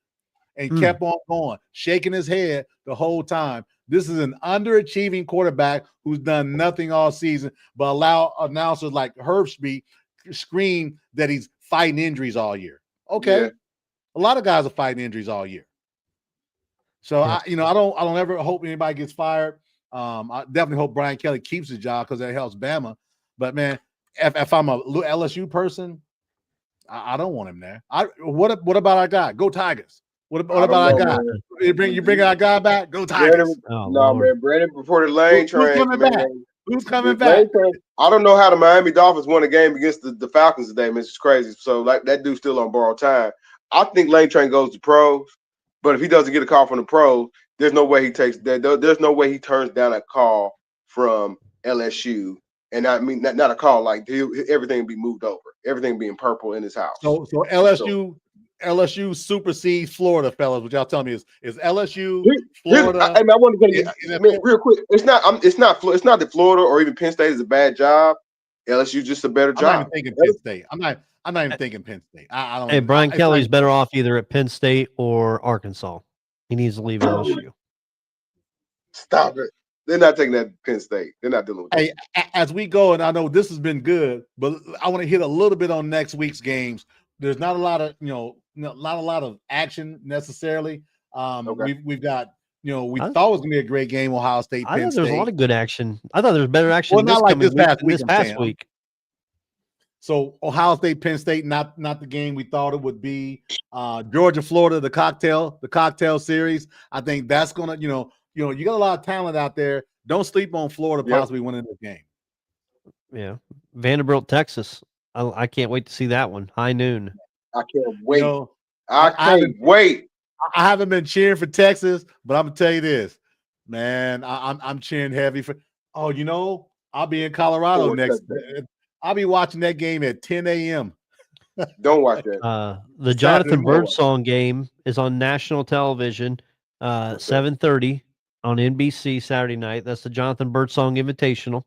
and kept on going, shaking his head the whole time. This is an underachieving quarterback who's done nothing all season but allow announcers like Herbstreit scream that he's fighting injuries all year. Okay, yeah. A lot of guys are fighting injuries all year. So I don't ever hope anybody gets fired. I definitely hope Brian Kelly keeps his job because that helps Bama. But man, if I'm a LSU person, I don't want him there. What about our guy? Go Tigers. What about our guy? You bring our guy back? Go Tigers. Man, Brandon reported Lane Train. Who's coming back? I don't know how the Miami Dolphins won a game against the Falcons today, man. It's crazy. So like that dude's still on borrowed time. I think Lane Train goes to pros, but if he doesn't get a call from the pros, there's no way he takes that. There's no way he turns down a call from LSU. And I mean, not a call, like everything be moved over, everything being purple in his house. So LSU supersedes Florida, fellas. What y'all telling me is LSU, Florida. I want to tell you, real quick. It's not that Florida or even Penn State is a bad job. LSU just a better job. I'm not even thinking Penn State. I'm not even thinking Penn State. I don't. Hey, Brian Kelly's better off either at Penn State or Arkansas. He needs to leave LSU. Stop it. They're not taking that Penn State. They're not dealing with that. Hey, as we go, and I know this has been good, but I want to hit a little bit on next week's games. There's not a lot of, not a lot of action necessarily. We've got, we thought it was going to be a great game, Ohio State, Penn State. I thought there was a lot of good action. I thought there was better action this past week. So Ohio State, Penn State, not the game we thought it would be. Georgia, Florida, the cocktail series. I think that's going to, you got a lot of talent out there. Don't sleep on Florida possibly winning this game. Yeah. Vanderbilt, Texas. I can't wait to see that one. High noon. I can't wait. I can't wait. I haven't been cheering for Texas, but I'm gonna tell you this, man. I'm cheering heavy for. Oh, I'll be in Colorado next. I'll be watching that game at 10 a.m. Don't watch that. The Jonathan Birdsong game is on national television, 7:30 on NBC Saturday night. That's the Jonathan Birdsong Invitational.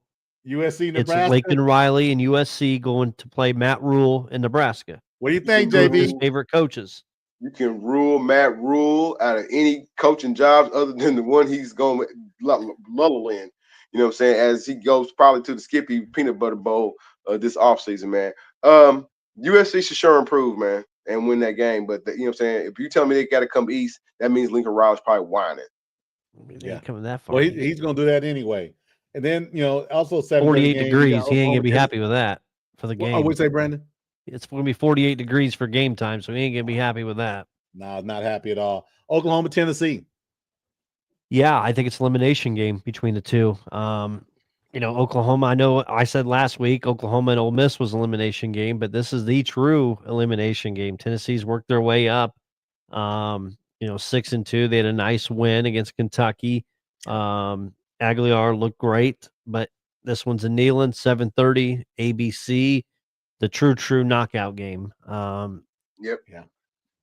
USC, Nebraska. It's Lakeland Riley and USC going to play Matt Rule in Nebraska. What do you think, JB? His favorite coaches. You can rule Matt Rule out of any coaching jobs other than the one he's going to lull in. You know what I'm saying? As he goes probably to the Skippy Peanut Butter Bowl this offseason, man. USC should sure improve, man, and win that game. But you know what I'm saying? If you tell me they got to come east, that means Lincoln Riley's probably whining. Yeah, coming that far. Well, he's going to do that anyway. And then also 7:30 48 game, you degrees. got He ain't gonna be Oklahoma, happy with that for the Tennessee. game. I would say, Brandon. It's gonna be 48 degrees for game time, so he ain't gonna be happy with that. No, not happy at all. Oklahoma, Tennessee. Yeah, I think it's elimination game between the two. Oklahoma. I know I said last week Oklahoma and Ole Miss was elimination game, but this is the true elimination game. Tennessee's worked their way up. 6-2. They had a nice win against Kentucky. Aguilar looked great, but this one's in Neyland, 7:30 ABC, the true knockout game. Yep. Yeah.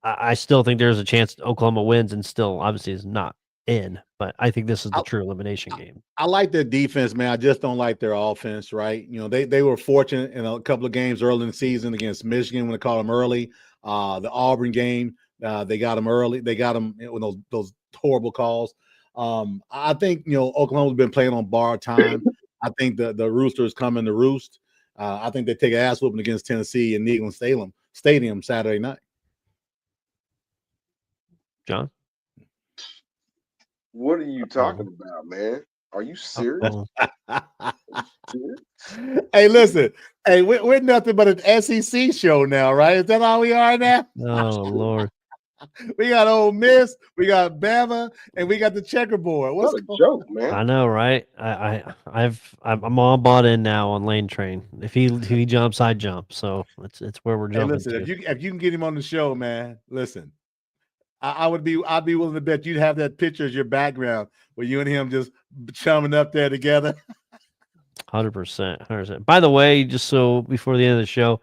I still think there's a chance Oklahoma wins and still obviously is not in, but I think this is the true elimination game. I like their defense, man. I just don't like their offense, right? They were fortunate in a couple of games early in the season against Michigan when they caught them early. The Auburn game, they got them early. They got them with those horrible calls. I think Oklahoma's been playing on borrowed time. I think the Roosters come in to roost. I think they take an ass whooping against Tennessee in Neyland Stadium Saturday night. John? What are you talking about, man? Are you serious? Hey, listen. Hey, we're nothing but an SEC show now, right? Is that all we are now? Oh, Lord. We got Ole Miss, we got Bama, and we got the checkerboard. What's a joke, man? I know, right? I'm all bought in now on Lane Train. If he jumps, I jump. So it's where we're jumping. Hey, listen, if you can get him on the show, man, listen. I'd be willing to bet you'd have that picture as your background where you and him just chumming up there together. 100%. By the way, just so before the end of the show,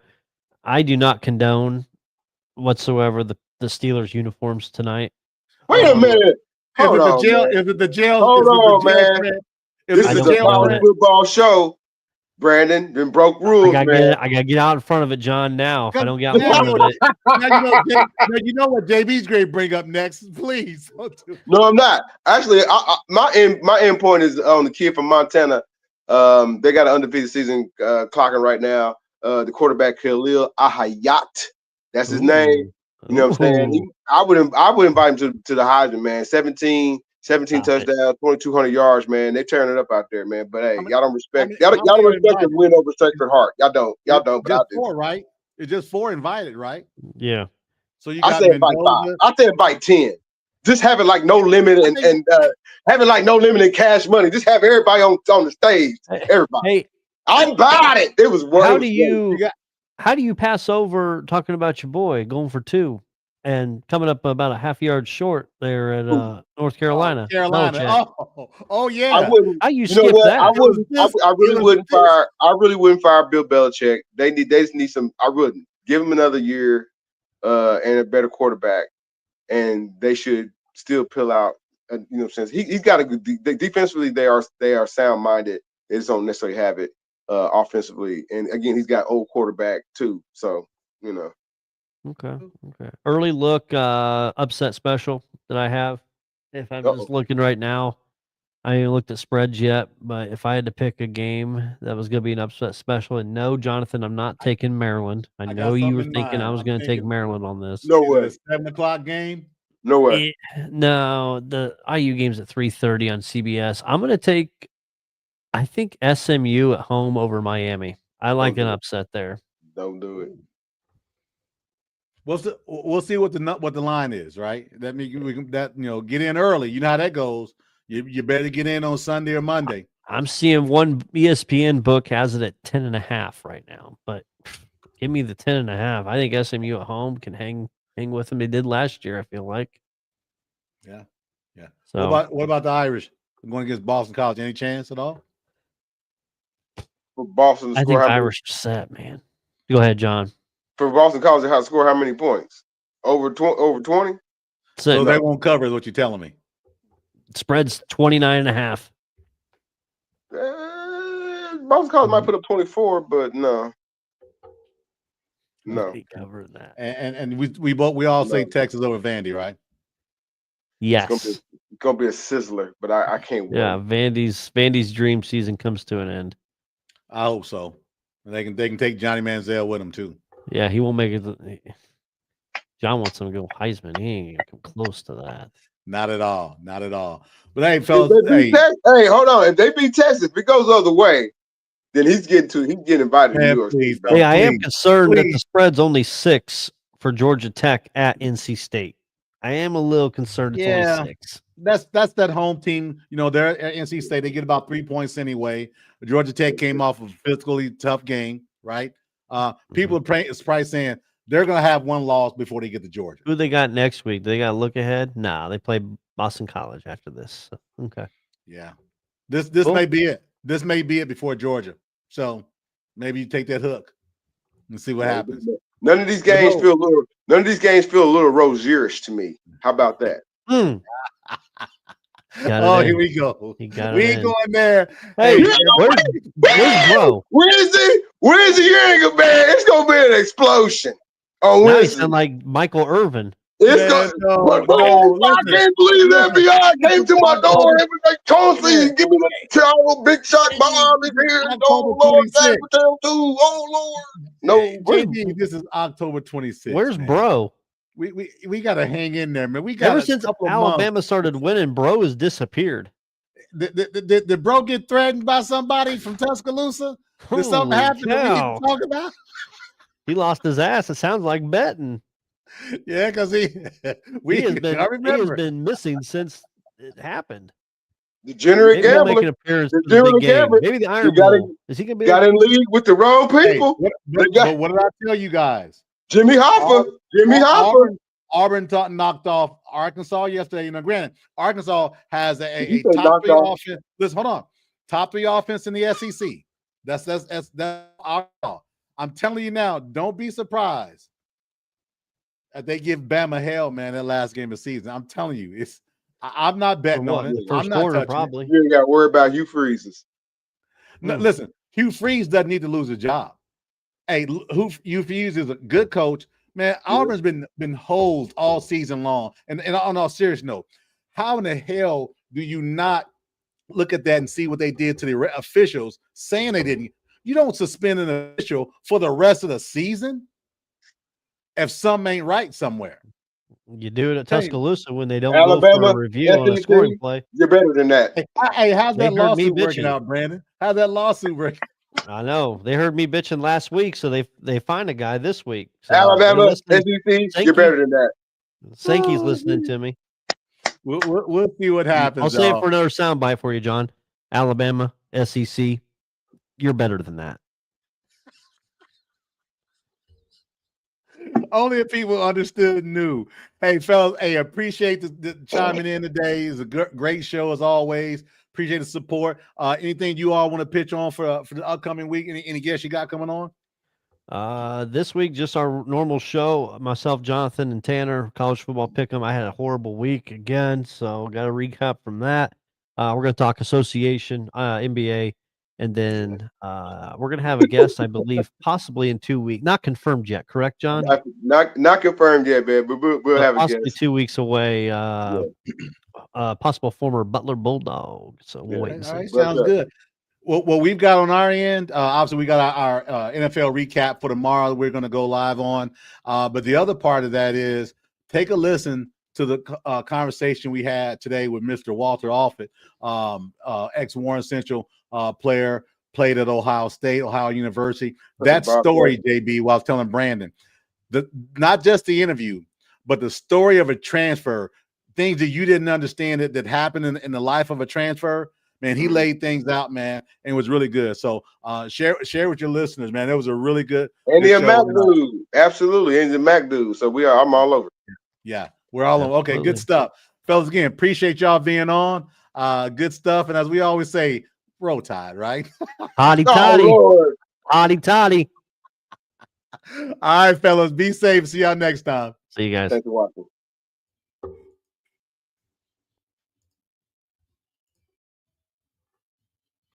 I do not condone whatsoever the Steelers uniforms tonight. Wait a minute. Hold on, Is it the jail? Hold on, man. This is a college football show. Brandon, then broke rules, I man. gotta get out in front of it, John. Now, if I don't get out in front of it, now you know what JB's going to bring up next, please. No, I'm not. Actually, my end point is on the kid from Montana. They got an undefeated season clocking right now. The quarterback Khalil Ahayat, that's his name. You know what I'm saying? I would invite him to the Heisman, man. 17 touchdowns, 2,200 yards, man. They're tearing it up out there, man. But hey, y'all don't respect. Y'all don't respect the win over Sacred Heart. Y'all don't. But just I do. 4, right? It's just 4 invited, right? Yeah. So you got I said invite 5. I said invite 10. Just have it like no limit and having like no limit in cash money. Just have everybody on the stage. Everybody. Hey, I bought it. It was worth. How do you pass over talking about your boy going for 2 and coming up about a half yard short there at North Carolina? Oh yeah. I wouldn't. How you skip that? I wouldn't. I really wouldn't fire. I really wouldn't fire Bill Belichick. They just need some. I wouldn't give him another year and a better quarterback, and they should still pull out. Since he's got a good defensively, they are sound minded. They just don't necessarily have it offensively, and again, he's got old quarterback too. So Okay. Early look upset special that I have. If I'm just looking right now, I ain't looked at spreads yet, but if I had to pick a game that was going to be an upset special, and no, Jonathan, I'm not taking Maryland. I know you were thinking I was going to take Maryland on this. No way. 7:00 game. No way. No, the IU game's at 3:30 on CBS. I'm going to take, I think, SMU at home over Miami. I like an upset there. Don't do it. We'll see what the line is, right? That means we can get in early. You know how that goes. You better get in on Sunday or Monday. I'm seeing one ESPN book has it at 10.5 right now, but give me the 10.5. I think SMU at home can hang with them. They did last year, I feel like. Yeah. So what about the Irish going against Boston College? Any chance at all? For Boston to score, I think Irish are set, man. Go ahead, John. For Boston College, they have to score how many points? Over 20? So they won't cover is what you're telling me. Spread's 29.5. Boston College might put up 24, but no. They cover that. And we all say Texas over Vandy, right? Yes. It's gonna be a sizzler, but I can't wait. Yeah, Vandy's dream season comes to an end. I hope so. And they can take Johnny Manziel with them too. Yeah, he won't make it. John wants him to go Heisman. He ain't gonna come close to that. Not at all. Not at all. But hey, If fellas, they beat hey, hold on. If they beat Texas, if it goes the other way, then he's getting invited to man, New York please City. don't. Hey, I am Please, concerned that the please. spread's only 6 for Georgia Tech at NC State. I am a little concerned it's Yeah. only 6. That's that home team. You know, they're at NC State. They get about 3 points anyway. Georgia Tech came off of a physically tough game, right? People are probably saying they're going to have one loss before they get to Georgia. Who they got next week? Do they got to look ahead? Nah, they play Boston College after this. So, okay. Yeah. This Cool. may be it. This may be it before Georgia. So maybe you take that hook and see what happens. None of these games feel a little Rozier-ish to me. How about that? Here we go. We ain't going there. Hey, where's Bro? Where is he? Hearing, man? It's gonna be an explosion on Now you Wednesday. sound like Michael Irvin. It's I can't believe the FBI came to my door and everything constantly give me the terrible big shot bomb in here. Oh Lord, too. Oh Lord. No, JD, this is October 26th. Where's man. Bro? We gotta hang in there, man. We got ever since Alabama started winning, Bro has disappeared. Did Bro get threatened by somebody from Tuscaloosa? Did something happen that we can talk about? He lost his ass. It sounds like betting. Yeah, because he has been missing since it happened. Degenerate gambler. Make an appearance for the big game. Maybe the Iron Bowl. Is he gonna be? Got in league with the wrong people. Hey, but what did I tell you guys? Jimmy Hoffa. Auburn knocked off Arkansas yesterday. You know, granted, Arkansas has a top 3 offense. Listen, hold on, top 3 offense in the SEC. That's Arkansas. I'm telling you now, don't be surprised if they give Bama hell, man, that last game of the season. I'm telling you, I'm not betting on it. First quarter, probably. You ain't got to worry about Hugh Freeze. No, listen, Hugh Freeze doesn't need to lose a job. Hey, Hugh Freeze is a good coach. Man, Auburn's been holed all season long. And on a serious note, how in the hell do you not look at that and see what they did to the officials saying they didn't? You don't suspend an official for the rest of the season if something ain't right somewhere. You do it at Tuscaloosa when they don't Alabama, go for a review on a scoring play. You're better than that. Hey, how's that lawsuit working out, Brandon? How's that lawsuit working? I know. They heard me bitching last week, so they find a guy this week. So Alabama, SEC, you're better than that. Sankey's listening to me. We'll see what happens. I'll say it for another soundbite for you, John. Alabama, SEC, you're better than that. Only if people understood and knew. Hey, fellas, appreciate the chiming in today. It's a great show as always. Appreciate the support. Anything you all want to pitch on for the upcoming week? Any guests you got coming on? This week, just our normal show. Myself, Jonathan, and Tanner, college football pick'em. I had a horrible week again, so got a recap from that. We're going to talk association, NBA, and then we're going to have a guest, I believe, possibly in 2 weeks. Not confirmed yet, correct, John? Not confirmed yet, man. But we'll have a guest. 2 weeks away. Possible former Butler Bulldog. So we'll wait and see. All right, sounds good. Well, we've got on our end, obviously we got our NFL recap for tomorrow that we're going to go live on. But the other part of that is take a listen to the conversation we had today with Mr. Walter Alford, ex-Warren Central player, played at Ohio State, Ohio University. That story, JB, while I was telling Brandon, not just the interview, but the story of a transfer, things that you didn't understand that happened in the life of a transfer. Man, he laid things out, man, and it was really good. So share with your listeners, man. It was a really good. And the Mac dude, absolutely, and the Mac dude. So I'm all over. Yeah, we're all over. Okay, good stuff, fellas. Again, appreciate y'all being on. Good stuff, and as we always say, roll tide, right? Hotty toddy, hotty toddy. All right, fellas, be safe. See y'all next time. See you guys. Thanks for watching.